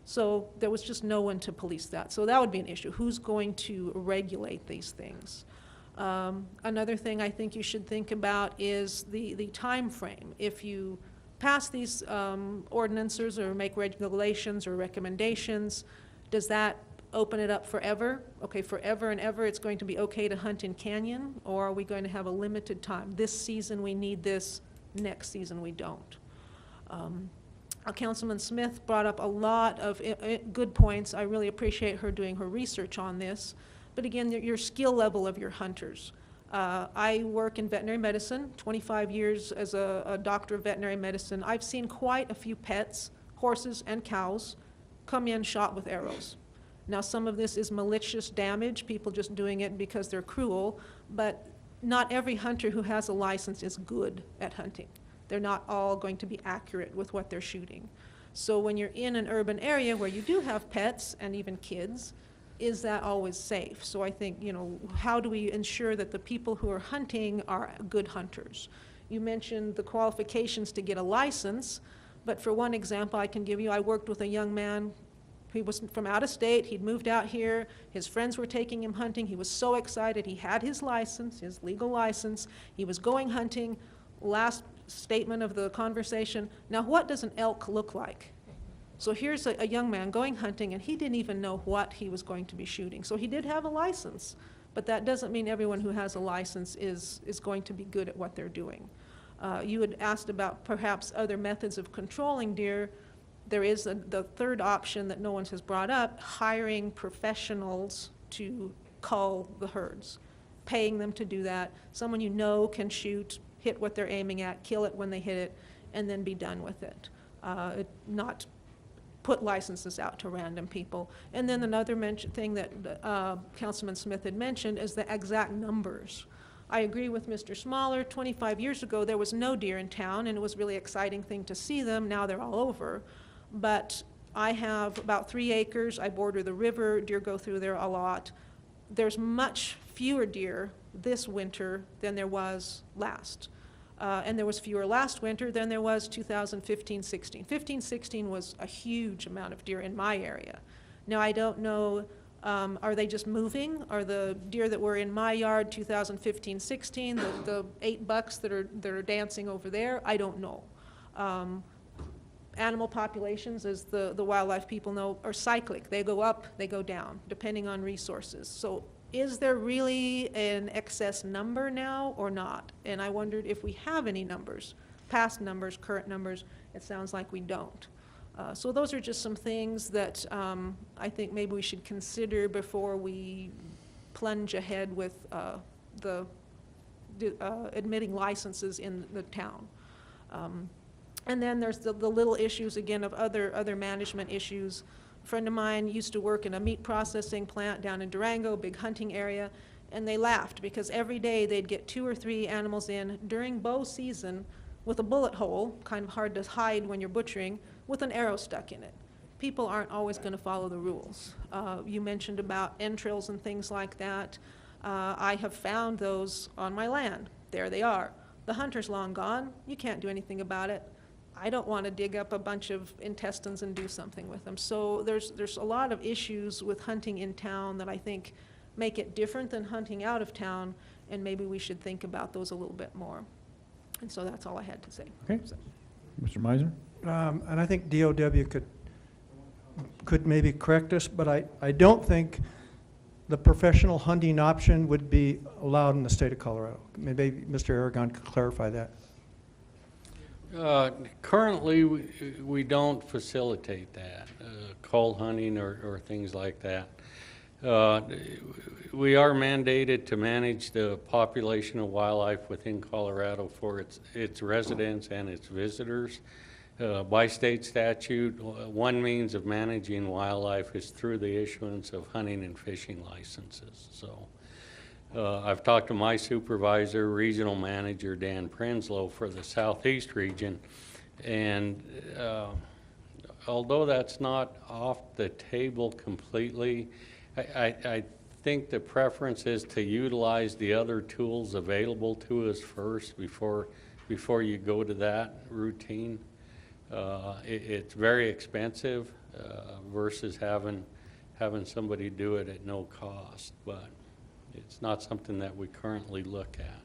So there was just no one to police that. So that would be an issue. Who's going to regulate these things? Another thing I think you should think about is the time frame. If you pass these ordinances or make regulations or recommendations, does that open it up forever? Okay, forever and ever it's going to be okay to hunt in Canyon, or are we going to have a limited time? This season we need this, next season we don't. Councilman Smith brought up a lot of good points. I really appreciate her doing her research on this. But again, your skill level of your hunters. I work in veterinary medicine, 25 years as a doctor of veterinary medicine. I've seen quite a few pets, horses and cows, come in shot with arrows. Now, some of this is malicious damage, people just doing it because they're cruel, but not every hunter who has a license is good at hunting. They're not all going to be accurate with what they're shooting. So when you're in an urban area where you do have pets and even kids, is that always safe? So I think, you know, how do we ensure that the people who are hunting are good hunters? You mentioned the qualifications to get a license, but for one example I can give you, I worked with a young man. He was from out of state. He'd moved out here. His friends were taking him hunting. He was so excited. He had his license, his legal license. He was going hunting. Last statement of the conversation, now what does an elk look like? So here's a young man going hunting, and he didn't even know what he was going to be shooting. So he did have a license, but that doesn't mean everyone who has a license is going to be good at what they're doing. You had asked about perhaps other methods of controlling deer. There is the third option that no one has brought up, hiring professionals to cull the herds, paying them to do that. Someone you know can shoot, hit what they're aiming at, kill it when they hit it, and then be done with it. Not put licenses out to random people. And then another thing that Councilman Smith had mentioned is the exact numbers. I agree with Mr. Smaller. 25 years ago, there was no deer in town, and it was a really exciting thing to see them. Now they're all over. But I have about 3 acres. I border the river. Deer go through there a lot. There's much fewer deer this winter than there was last. And there was fewer last winter than there was 2015-16. 15-16 was a huge amount of deer in my area. Now, I don't know, are they just moving? Are the deer that were in my yard 2015-16, the 8 bucks that are dancing over there? I don't know. Animal populations, as the wildlife people know, are cyclic. They go up, they go down, depending on resources. So is there really an excess number now or not? And I wondered if we have any numbers, past numbers, current numbers. It sounds like we don't. So those are just some things that I think maybe we should consider before we plunge ahead with admitting licenses in the town. And then there's the little issues, again, of other management issues. A friend of mine used to work in a meat processing plant down in Durango, big hunting area, and they laughed because every day they'd get 2 or 3 animals in during bow season with a bullet hole, kind of hard to hide when you're butchering, with an arrow stuck in it. People aren't always going to follow the rules. You mentioned about entrails and things like that. I have found those on my land. There they are. The hunter's long gone. You can't do anything about it. I don't want to dig up a bunch of intestines and do something with them. So there's a lot of issues with hunting in town that I think make it different than hunting out of town, and maybe we should think about those a little bit more. And so that's all I had to say. Okay. So. Mr. Meiser? And I think DOW could maybe correct us, but I don't think the professional hunting option would be allowed in the state of Colorado. Maybe Mr. Aragon could clarify that. Currently, we don't facilitate that, cull hunting or things like that. We are mandated to manage the population of wildlife within Colorado for its residents and its visitors. By state statute, one means of managing wildlife is through the issuance of hunting and fishing licenses. So I've talked to my supervisor, regional manager Dan Prenslow for the Southeast region, and although that's not off the table completely, I think the preference is to utilize the other tools available to us first before you go to that routine. It's very expensive versus having somebody do it at no cost, but it's not something that we currently look at.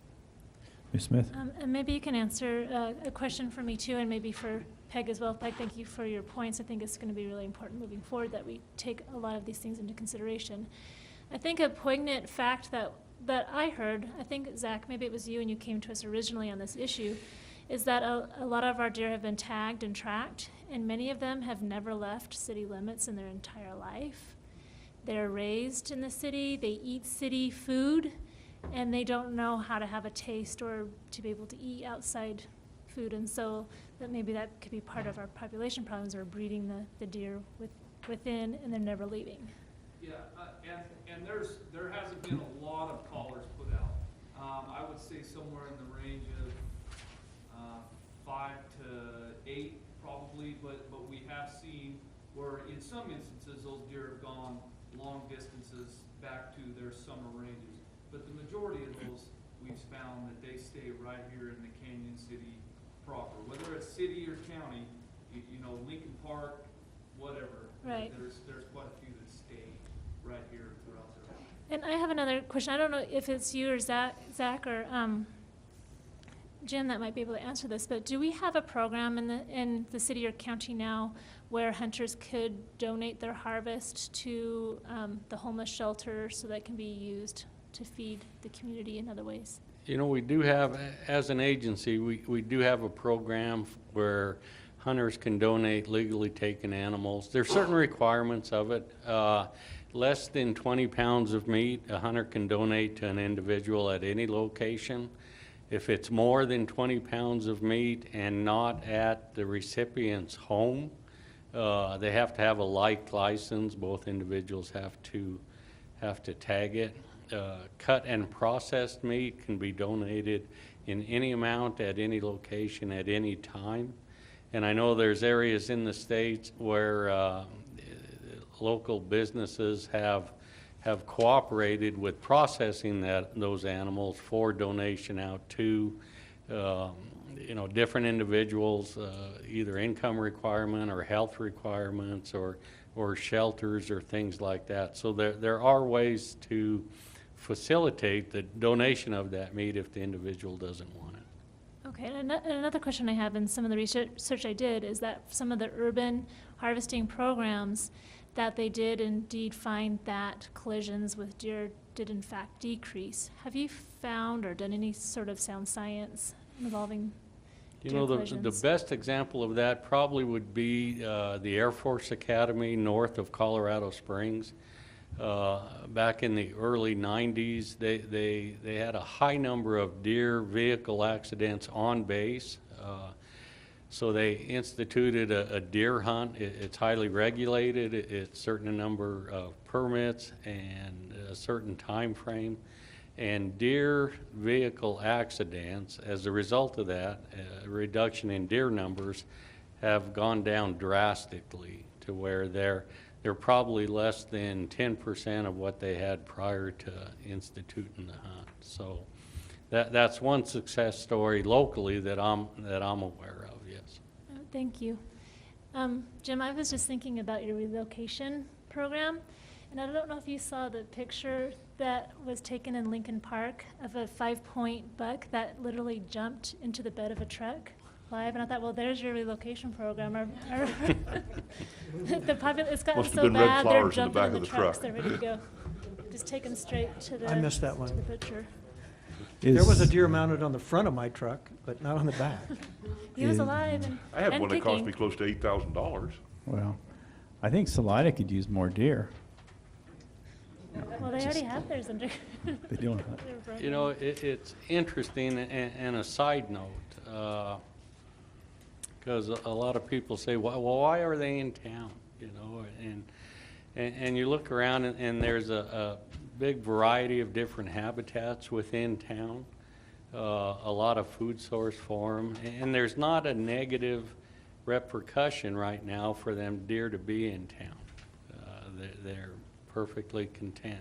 Ms. Smith? And maybe you can answer a question for me too, and maybe for Peg as well. Peg, thank you for your points. I think it's going to be really important moving forward that we take a lot of these things into consideration. I think a poignant fact that I heard, I think, Zach, maybe it was you and you came to us originally on this issue, is that a lot of our deer have been tagged and tracked, and many of them have never left city limits in their entire life. They're raised in the city, they eat city food, and they don't know how to have a taste or to be able to eat outside food. And so that maybe that could be part of our population problems, or breeding the deer within, and they're never leaving. Yeah, and there hasn't been a lot of collars put out. I would say somewhere in the range of 5 to 8 probably, but we have seen where in some instances those deer have gone long distances back to their summer ranges. But the majority of those we've found that they stay right here in the Canyon City proper, whether it's city or county, you know, Lincoln Park, whatever. Right. There's quite a few that stay right here throughout their life. And I have another question. I don't know if it's you or Zach or Jim that might be able to answer this, but do we have a program in the city or county now where hunters could donate their harvest to the homeless shelter so that can be used to feed the community in other ways? You know, we do have, as an agency, we do have a program where hunters can donate legally taken animals. There's certain requirements of it. Less than 20 pounds of meat, a hunter can donate to an individual at any location. If it's more than 20 pounds of meat and not at the recipient's home, they have to have a like license. Both individuals have to tag it. Cut and processed meat can be donated in any amount at any location at any time. And I know there's areas in the states where local businesses have cooperated with processing those animals for donation out to you know, different individuals, either income requirement or health requirements or shelters or things like that. So there are ways to facilitate the donation of that meat if the individual doesn't want it. Okay, and another question I have in some of the research I did is that some of the urban harvesting programs that they did indeed find that collisions with deer did in fact decrease. Have you found or done any sort of sound science involving You deer know, the collisions? best example of that probably would be the Air Force Academy north of Colorado Springs. Back in the early 90s, they had a high number of deer vehicle accidents on base. So they instituted a deer hunt. It's highly regulated. It's certain number of permits and a certain time frame. And deer vehicle accidents, as a result of that, a reduction in deer numbers have gone down drastically to where they're probably less than 10% of what they had prior to instituting the hunt. So that's one success story locally that I'm aware of, yes. Oh, thank you. Jim, I was just thinking about your relocation program, and I don't know if you saw the picture that was taken in Lincoln Park of a 5-point buck that literally jumped into the bed of a truck live, and I thought, well, there's your relocation program. It's gotten Must have so been red bad, they're flowers in the jumping back in the of the trucks, truck. they're ready to go. Just take them straight to the, I missed that one. to the butcher. There was a deer mounted on the front of my truck, but not on the back. He was alive and I had and one that cost kicking. me close to $8,000. Well, I think Salida could use more deer. Well, they already have theirs under. They don't. You know, it's interesting, and a side note, because a lot of people say, well, why are they in town? You know, and you look around and there's a big variety of different habitats within town, a lot of food source for them, and there's not a negative repercussion right now for them deer to be in town. They're perfectly content.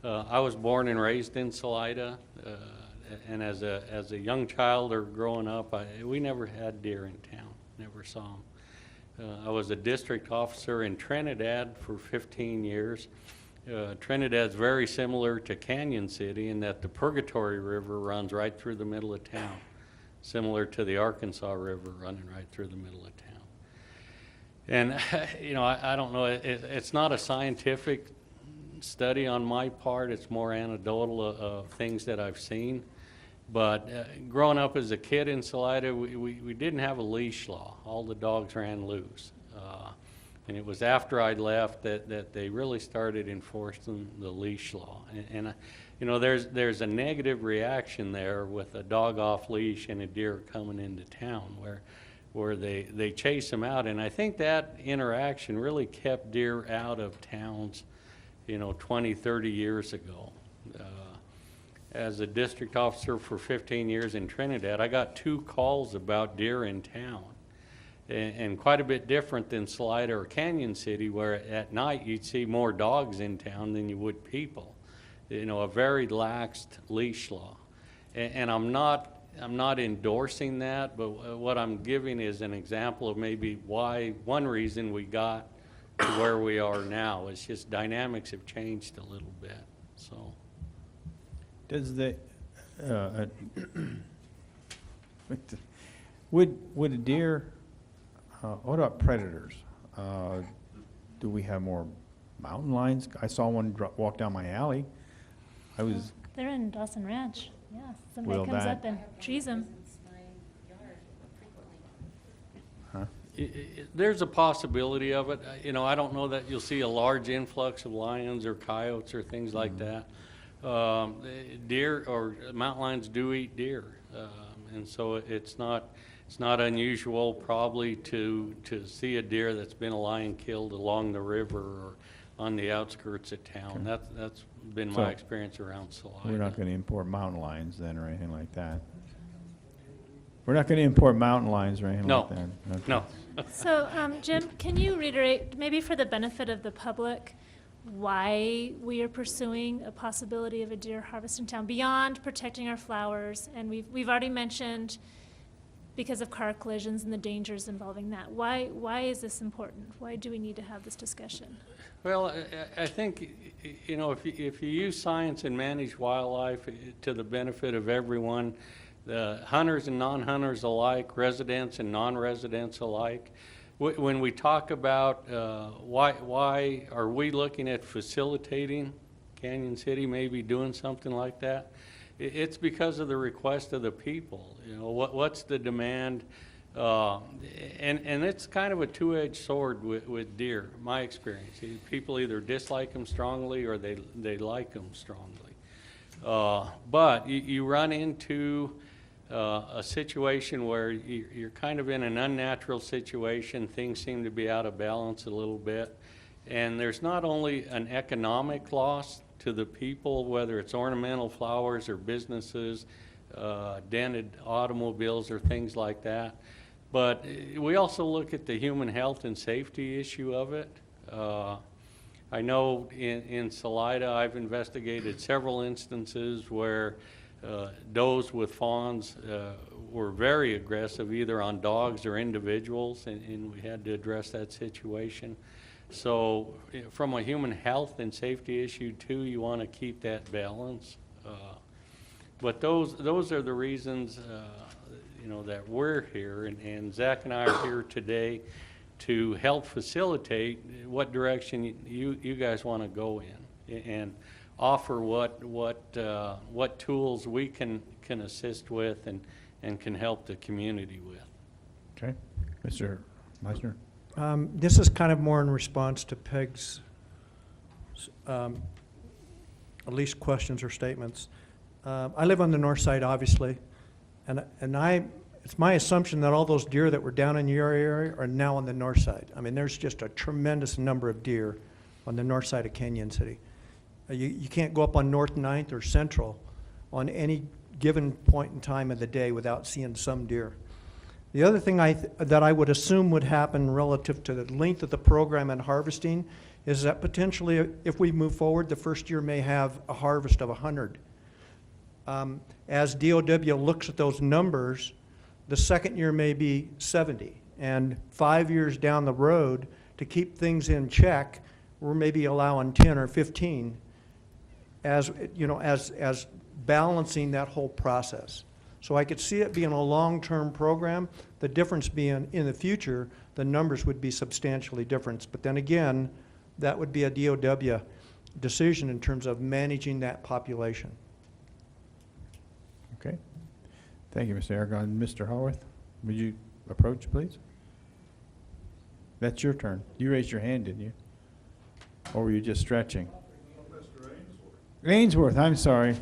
I was born and raised in Salida, and as a young child or growing up, we never had deer in town, never saw them. I was a district officer in Trinidad for 15 years. Trinidad's very similar to Canyon City in that the Purgatory River runs right through the middle of town, similar to the Arkansas River running right through the middle of town. And, you know, I don't know, it's not a scientific study on my part, it's more anecdotal of things that I've seen. But growing up as a kid in Salida, we didn't have a leash law. All the dogs ran loose. And it was after I left that they really started enforcing the leash law. And you know, there's a negative reaction there with a dog off leash and a deer coming into town where they chase them out. And I think that interaction really kept deer out of towns, you know, 20, 30 years ago. As a district officer for 15 years in Trinidad, I got 2 calls about deer in town. And quite a bit different than Salida or Canyon City, where at night you'd see more dogs in town than you would people. You know, a very laxed leash law. And I'm not endorsing that, but what I'm giving is an example of maybe one reason we got to where we are now. It's just dynamics have changed a little bit, so. Does the, would a deer, what about predators? Do we have more mountain lions? I saw one walk down my alley. I was, They're in Dawson Ranch, yeah. Will Somebody comes that- up and trees them. There's a possibility of it. You know, I don't know that you'll see a large influx of lions or coyotes or things like that. Deer or mountain lions do eat deer, and so it's not unusual probably to see a deer that's been a lion killed along the river or on the outskirts of town. That's been my So, experience around Salida. we're not gonna import mountain lions then or anything like that? We're not gonna import mountain lions or anything No. like that? Okay. No. So, Jim, can you reiterate, maybe for the benefit of the public, why we are pursuing a possibility of a deer harvest in town beyond protecting our flowers? And we've already mentioned because of car collisions and the dangers involving that. Why is this important? Why do we need to have this discussion? Well, I think, you know, if you use science and manage wildlife to the benefit of everyone, the hunters and non-hunters alike, residents and non-residents alike, when we talk about why are we looking at facilitating Canyon City maybe doing something like that, it's because of the request of the people. You know, what's the demand? And it's kind of a two-edged sword with deer, my experience. People either dislike them strongly or they like them strongly. But you run into a situation where you're kind of in an unnatural situation. Things seem to be out of balance a little bit. And there's not only an economic loss to the people, whether it's ornamental flowers or businesses, dented automobiles or things like that, but we also look at the human health and safety issue of it. I know in Salida, I've investigated several instances where does with fawns were very aggressive, either on dogs or individuals, and we had to address that situation. So from a human health and safety issue too, you want to keep that balance. But those are the reasons, you know, that we're here, and Zach and I are here today to help facilitate what direction you guys want to go in, and offer what tools we can assist with and can help the community with. Okay. Mr. Meisner? This is kind of more in response to Peg's at least questions or statements. I live on the north side, obviously, and it's my assumption that all those deer that were down in your area are now on the north side. I mean, there's just a tremendous number of deer on the north side of Canyon City. You can't go up on North 9th or Central on any given point in time of the day without seeing some deer. The other thing that I would assume would happen relative to the length of the program and harvesting is that potentially, if we move forward, the first year may have a harvest of 100. As DOW looks at those numbers, the second year may be 70. And 5 years down the road, to keep things in check, we're maybe allowing 10 or 15 as, you know, as balancing that whole process. So I could see it being a long-term program. The difference being in the future, the numbers would be substantially different. But then again, that would be a DOW decision in terms of managing that population. Okay. Thank you, Mr. Aragon. Mr. Haworth, would you approach, please? That's your turn. You raised your hand, didn't you? Or were you just stretching? Mr. Ainsworth. Ainsworth, I'm sorry.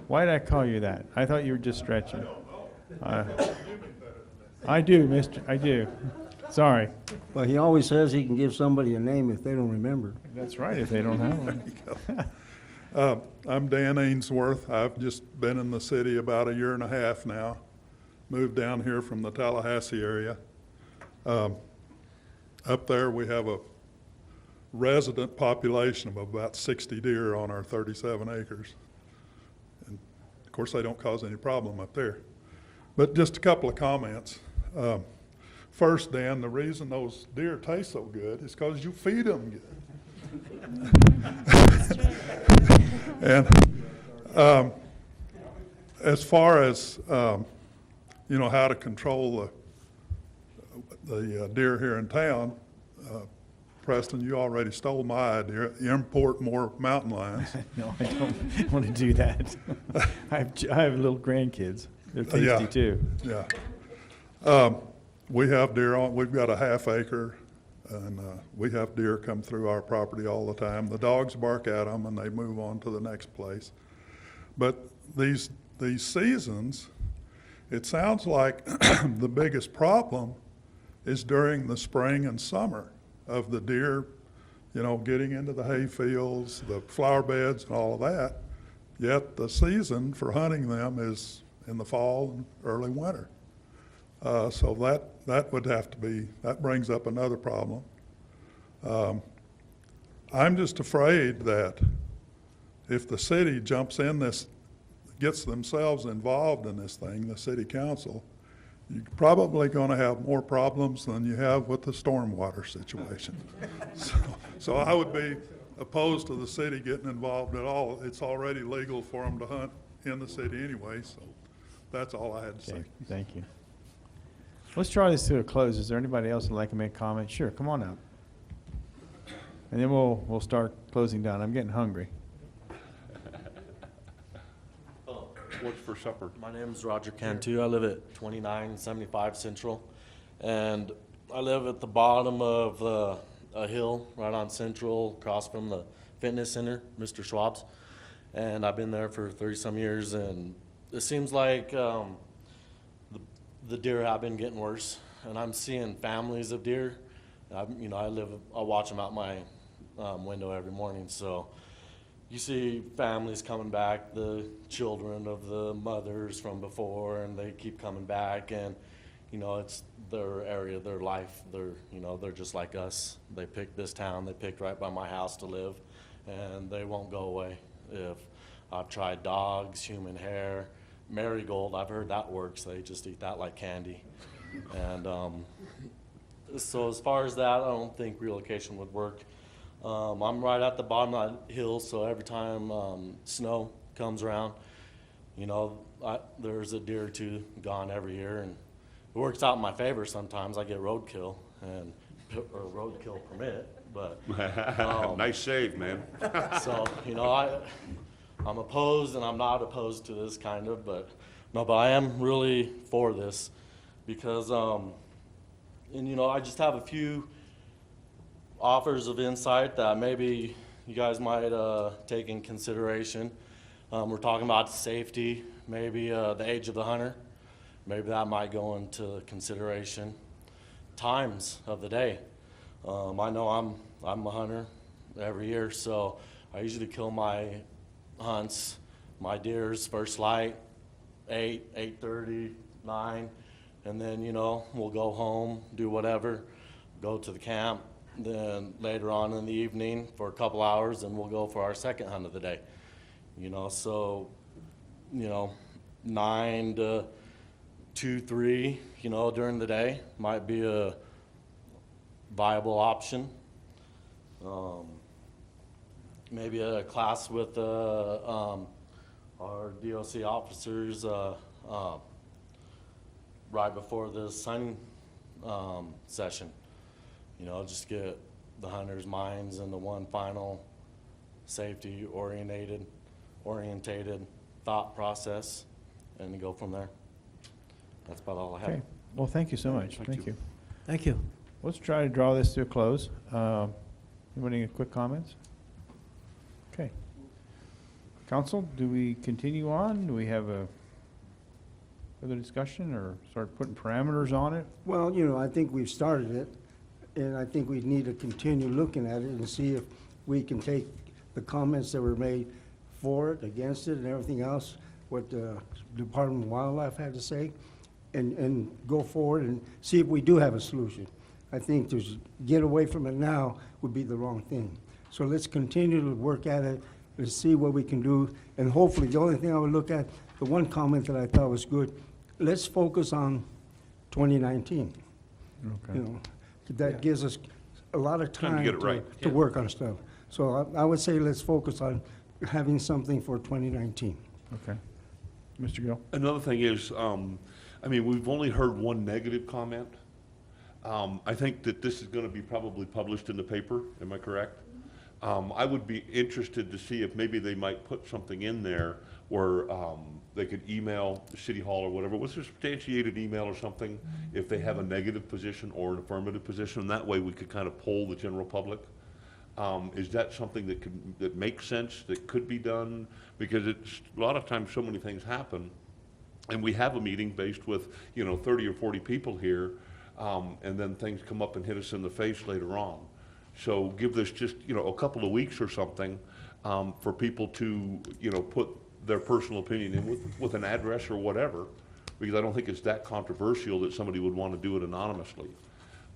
Why did I call you that? I thought you were just stretching. I do, Mr. I do. Sorry. Well, he always says he can give somebody a name if they don't remember. That's right, if they don't have one. I'm Dan Ainsworth. I've just been in the city about a year and a half now. Moved down here from the Tallahassee area. Up there we have a resident population of about 60 deer on our 37 acres. And of course, they don't cause any problem up there. But just a couple of comments. First, Dan, the reason those deer taste so good is because you feed them good. And as far as, you know, how to control the deer here in town, Preston, you already stole my idea. You import more mountain lions. No, I don't want to do that. I have little grandkids. They're tasty Yeah. too. Yeah. We have deer on, we've got a half acre, and we have deer come through our property all the time. The dogs bark at them and they move on to the next place. But these seasons, it sounds like the biggest problem is during the spring and summer of the deer, you know, getting into the hay fields, the flower beds and all of that. Yet the season for hunting them is in the fall and early winter. So that would have to be, that brings up another problem. I'm just afraid that if the city jumps in this, gets themselves involved in this thing, the city council, you're probably going to have more problems than you have with the stormwater situation. So I would be opposed to the city getting involved at all. It's already legal for them to hunt in the city anyway, so that's all I had to say. Okay, thank you. Let's try this to a close. Is there anybody else that'd like to make a comment? Sure, come on up. And then we'll start closing down. I'm getting hungry. What's for supper? My name is Roger Cantu. I live at 2975 Central, and I live at the bottom of a hill right on Central, across from the fitness center, Mr. Schwab's, and I've been there for 30-some years, and it seems like the deer have been getting worse, and I'm seeing families of deer. I watch them out my window every morning, so you see families coming back, the children of the mothers from before, and they keep coming back, and you know, it's their area, their life. They're just like us. They picked this town, they picked right by my house to live, and they won't go away. If I've tried dogs, human hair, marigold, I've heard that works. They just eat that like candy. And so as far as that, I don't think relocation would work. I'm right at the bottom of that hill, so every time snow comes around, you know, there's a deer or two gone every year, and it works out in my favor sometimes. I get roadkill or roadkill permit, but Nice save, man. so you know, I'm opposed, and I'm not opposed to this kind of, but I am really for this because and you know, I just have a few offers of insight that maybe you guys might take in consideration. We're talking about safety, maybe the age of the hunter. Maybe that might go into consideration. Times of the day. I know I'm a hunter every year, so I usually kill my hunts, my deers, first light, 8, 8:30, 9, and then, you know, we'll go home, do whatever, go to the camp. Then later on in the evening for a couple hours, and we'll go for our second hunt of the day. You know, so, you know, 9 to 2, 3, you know, during the day might be a viable option. Maybe a class with our DOC officers right before the signing session. You know, just get the hunters' minds into one final safety-orientated thought process, and go from there. That's about all I have. Okay. Well, thank you so much. Thank Thank you. you. Thank you. Let's try to draw this to a close. Anybody any quick comments? Okay. Council, do we continue on? Do we have a further discussion or start putting parameters on it? Well, you know, I think we've started it, and I think we need to continue looking at it and see if we can take the comments that were made for it, against it, and everything else, what the Department of Wildlife had to say, and go forward and see if we do have a solution. I think to get away from it now would be the wrong thing. So let's continue to work at it and see what we can do, and hopefully, the only thing I would look at, the one comment that I thought was good, let's focus on 2019. Okay. You know, that gives us a lot of Time to time get it right. to work on stuff. So I would say let's focus on having something for 2019. Okay. Mr. Gill? Another thing is, I mean, we've only heard one negative comment. I think that this is gonna be probably published in the paper, am I correct? I would be interested to see if maybe they might put something in there where, they could email the city hall or whatever, what's a substantiated email or something, if they have a negative position or an affirmative position, and that way we could kind of poll the general public. Is that something that makes sense, that could be done? Because it's, a lot of times, so many things happen, and we have a meeting based with, 30 or 40 people here, and then things come up and hit us in the face later on. So give this just, a couple of weeks or something, for people to, put their personal opinion in with an address or whatever, because I don't think it's that controversial that somebody would want to do it anonymously.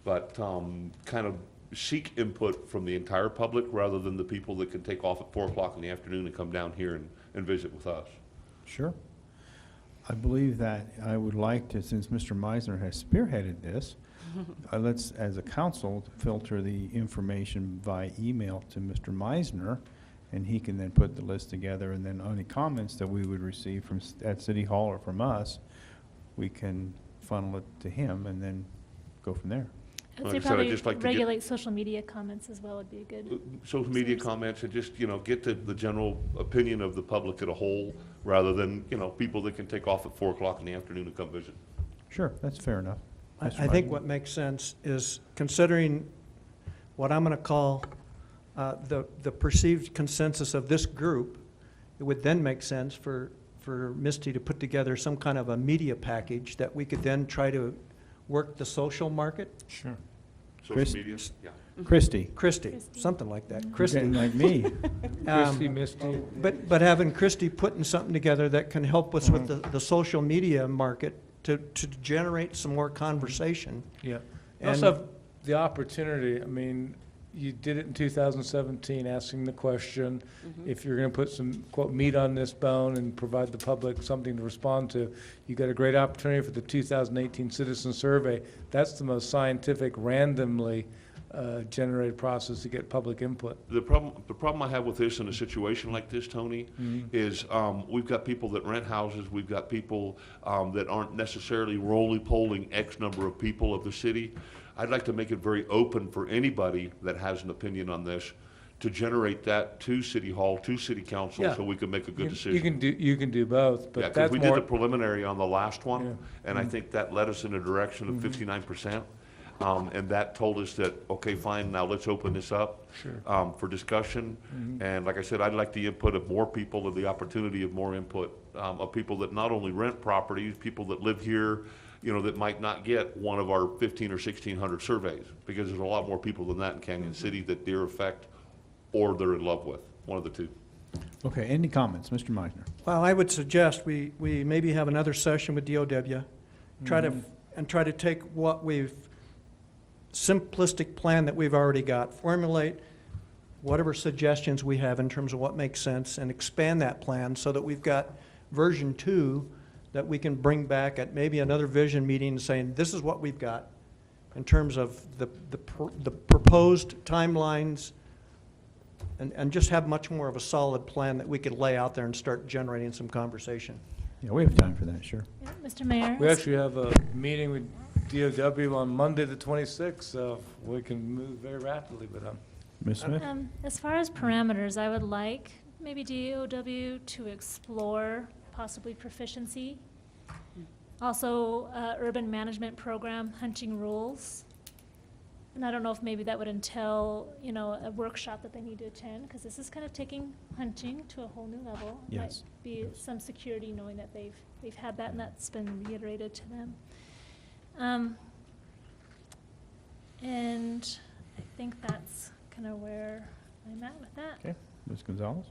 But, kind of seek input from the entire public rather than the people that can take off at 4 o'clock in the afternoon and come down here and visit with us. Sure. I believe that I would like to, since Mr. Meisner has spearheaded this, let's, as a council, filter the information via email to Mr. Meisner, and he can then put the list together, and then any comments that we would receive from, at City Hall or from us, we can funnel it to him and then go from there. I'd Like say I said, I'd probably just like to get- regulate social media comments as well would be a good. Social media comments and just, get the general opinion of the public as a whole, rather than, people that can take off at 4 o'clock in the afternoon and come visit. Sure, that's fair enough. I Mr. think Meisner? what makes sense is considering what I'm going to call the perceived consensus of this group, it would then make sense for Misty to put together some kind of a media package that we could then try to work the social market. Sure. Social Chris- media, yeah. Christie. Christie, something like that, You're Christie. getting like me. But having Christie putting something together that can help us with the social media market to generate some more conversation. Yeah. You And- also have the opportunity, I mean, you did it in 2017, asking the question, if you're going to put some, quote, meat on this bone and provide the public something to respond to, you got a great opportunity for the 2018 citizen survey. That's the most scientific, randomly generated process to get public input. The problem I have with this in a situation like this, Tony, is we've got people that rent houses, we've got people that aren't necessarily polling X number of people of the city. I'd like to make it very open for anybody that has an opinion on this to generate that to City Hall, to City Council, Yeah. so we can make a good decision. You can do both, Yeah, but because that's we did the more, preliminary on the last Yeah. one, and I think that led us in a direction of 59%. And that told us that, okay, fine, now let's open this up for discussion. And like I said, I'd like the input of more people and the opportunity of more input of people that not only rent properties, people that live here, that might not get one of our 1,500 or 1,600 surveys, because there's a lot more people than that in Canyon City that deer affect or they're in love with, one of the two. Okay, any comments? Mr. Meisner? Well, I would suggest we maybe have another session with DOW, try to take what simplistic plan that we've already got, formulate whatever suggestions we have in terms of what makes sense, and expand that plan so that we've got version 2 that we can bring back at maybe another vision meeting saying, this is what we've got in terms of the proposed timelines, and just have much more of a solid plan that we could lay out there and start generating some conversation. Yeah, we have time for that, sure. Yeah, Mr. Mayor? we actually have a meeting with DOW on Monday, the 26th, so we can move very rapidly with them. Ms. Smith? As far as parameters, I would like maybe DOW to explore possibly proficiency. Also, urban management program, hunting rules. And I don't know if maybe that would entail, a workshop that they need to attend, because this is kind of taking hunting to a whole new level. It Yes. might be some security knowing that they've had that and that's been reiterated to them. And I think that's kind of where I'm at with that. Okay, Ms. Gonzalez?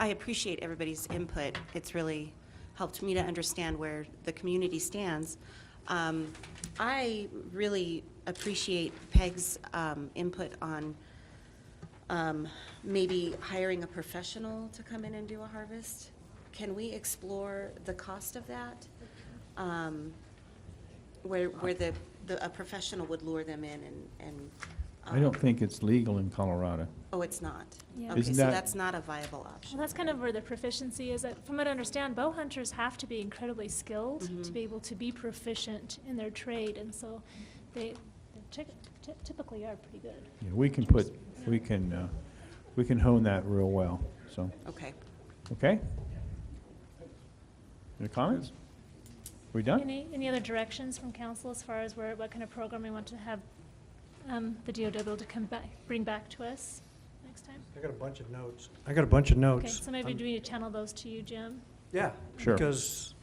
I appreciate everybody's input. It's really helped me to understand where the community stands. I really appreciate Peg's input on maybe hiring a professional to come in and do a harvest. can we explore the cost of that? Where a professional would lure them in and. I don't think it's legal in Colorado. Oh, it's not? Yeah. Okay, Isn't so that- that's not a viable option. Well, that's kind of where the proficiency is. From what I understand, bow hunters have to be incredibly skilled Mm-hmm. to be able to be proficient in their trade, and so they typically are pretty good. Yeah, we can hone that real well, so, Okay. okay? Any comments? We done? Any other directions from council as far as what kind of program we want to have the DOW to bring back to us next time? I got a bunch of notes. I got a bunch of notes. Okay, so maybe do we need to channel those to you, Jim? Yeah. Sure. Because,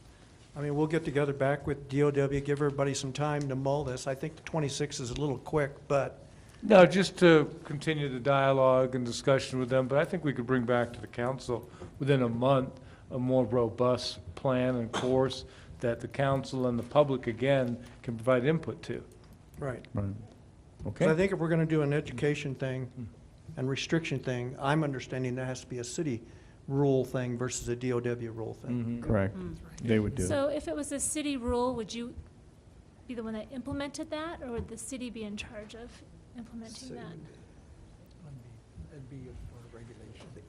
I mean, we'll get together back with DOW, give everybody some time to mull this. I think the 26th is a little quick, but No, just to continue the dialogue and discussion with them, but I think we could bring back to the council within a month a more robust plan and course that the council and the public, again, can provide input to. right. Right. So I Okay, think if we're going to do an education thing and restriction thing, I'm understanding that has to be a city rule thing versus a DOW rule thing. correct. They would do it. So if it was a city rule, would you be the one that implemented that, or would the city be in charge of implementing that?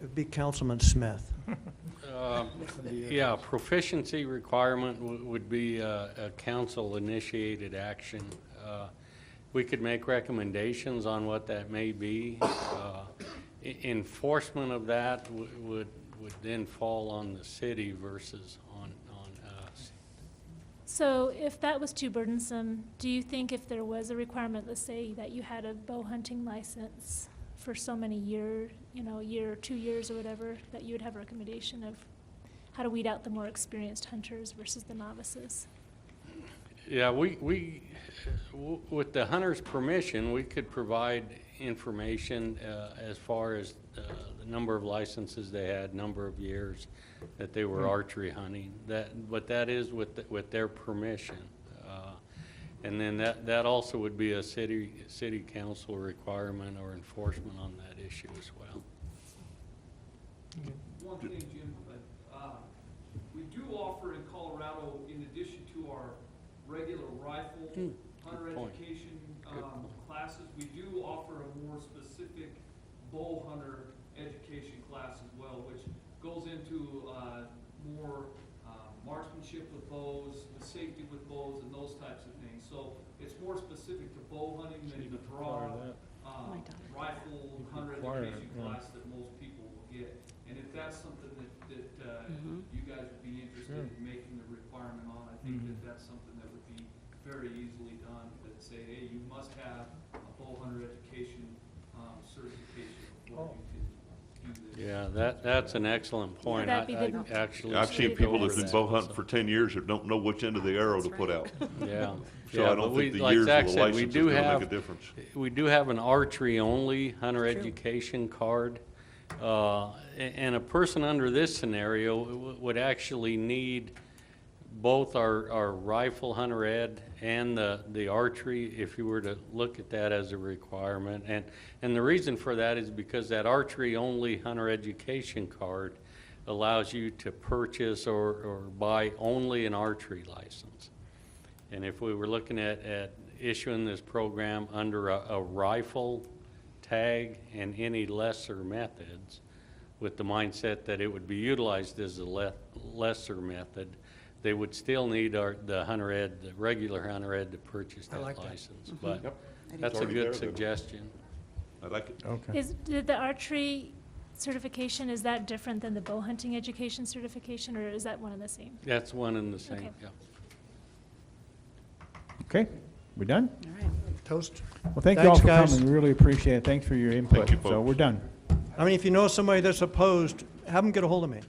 It'd be Councilman Smith. Yeah, proficiency requirement would be a council-initiated action. We could make recommendations on what that may be. Enforcement of that would then fall on the city versus on us. So if that was too burdensome, do you think if there was a requirement, let's say that you had a bow hunting license for so many years, a year or 2 years or whatever, that you would have a recommendation of how to weed out the more experienced hunters versus the novices? Yeah, with the hunter's permission, we could provide information as far as the number of licenses they had, number of years that they were archery hunting. But that is with their permission. And then that also would be a city council requirement or enforcement on that issue as well. One thing, Jim, we do offer in Colorado, in addition to our regular rifle hunter point. education classes, we do offer a more specific bow hunter education class as well, which goes into more marksmanship with bows, the safety with bows, and those types of things. So it's more specific to bow hunting than the broad rifle hunter education class that most people will get. And if that's something that you guys would be interested in making the requirement on, I think that's something that would be very easily done. That say, hey, you must have a bow hunter education certification before you can do this. Yeah, that's an excellent point. that'd be the- Actually. I've seen skipped people over that's been that bow hunting also. for 10 years that don't know which end of the arrow to That's put right. out. Yeah. So Yeah, I but don't we- think the like years Zach of the said, we license is do gonna make have- a difference. We do have an archery-only hunter education card. And a person under this scenario would actually need both our rifle hunter ed and the archery, if you were to look at that as a requirement. And the reason for that is because that archery-only hunter education card allows you to purchase or buy only an archery license. And if we were looking at issuing this program under a rifle tag and any lesser methods, with the mindset that it would be utilized as a lesser method, they would still need the hunter ed, the regular hunter ed to purchase that like that. license. But Yep. that's a Already there, good then. suggestion. I like it. Okay. Did the archery certification, is that different than the bow hunting education certification, or is that one and the same? That's one and the same, Okay. yeah. Okay, we done? All right. Toast. Well, thank you all Thanks, for guys. coming. We really appreciate it. Thanks for your input. you, So folks. we're done. I mean, if you know somebody that's opposed, have them get a hold of me.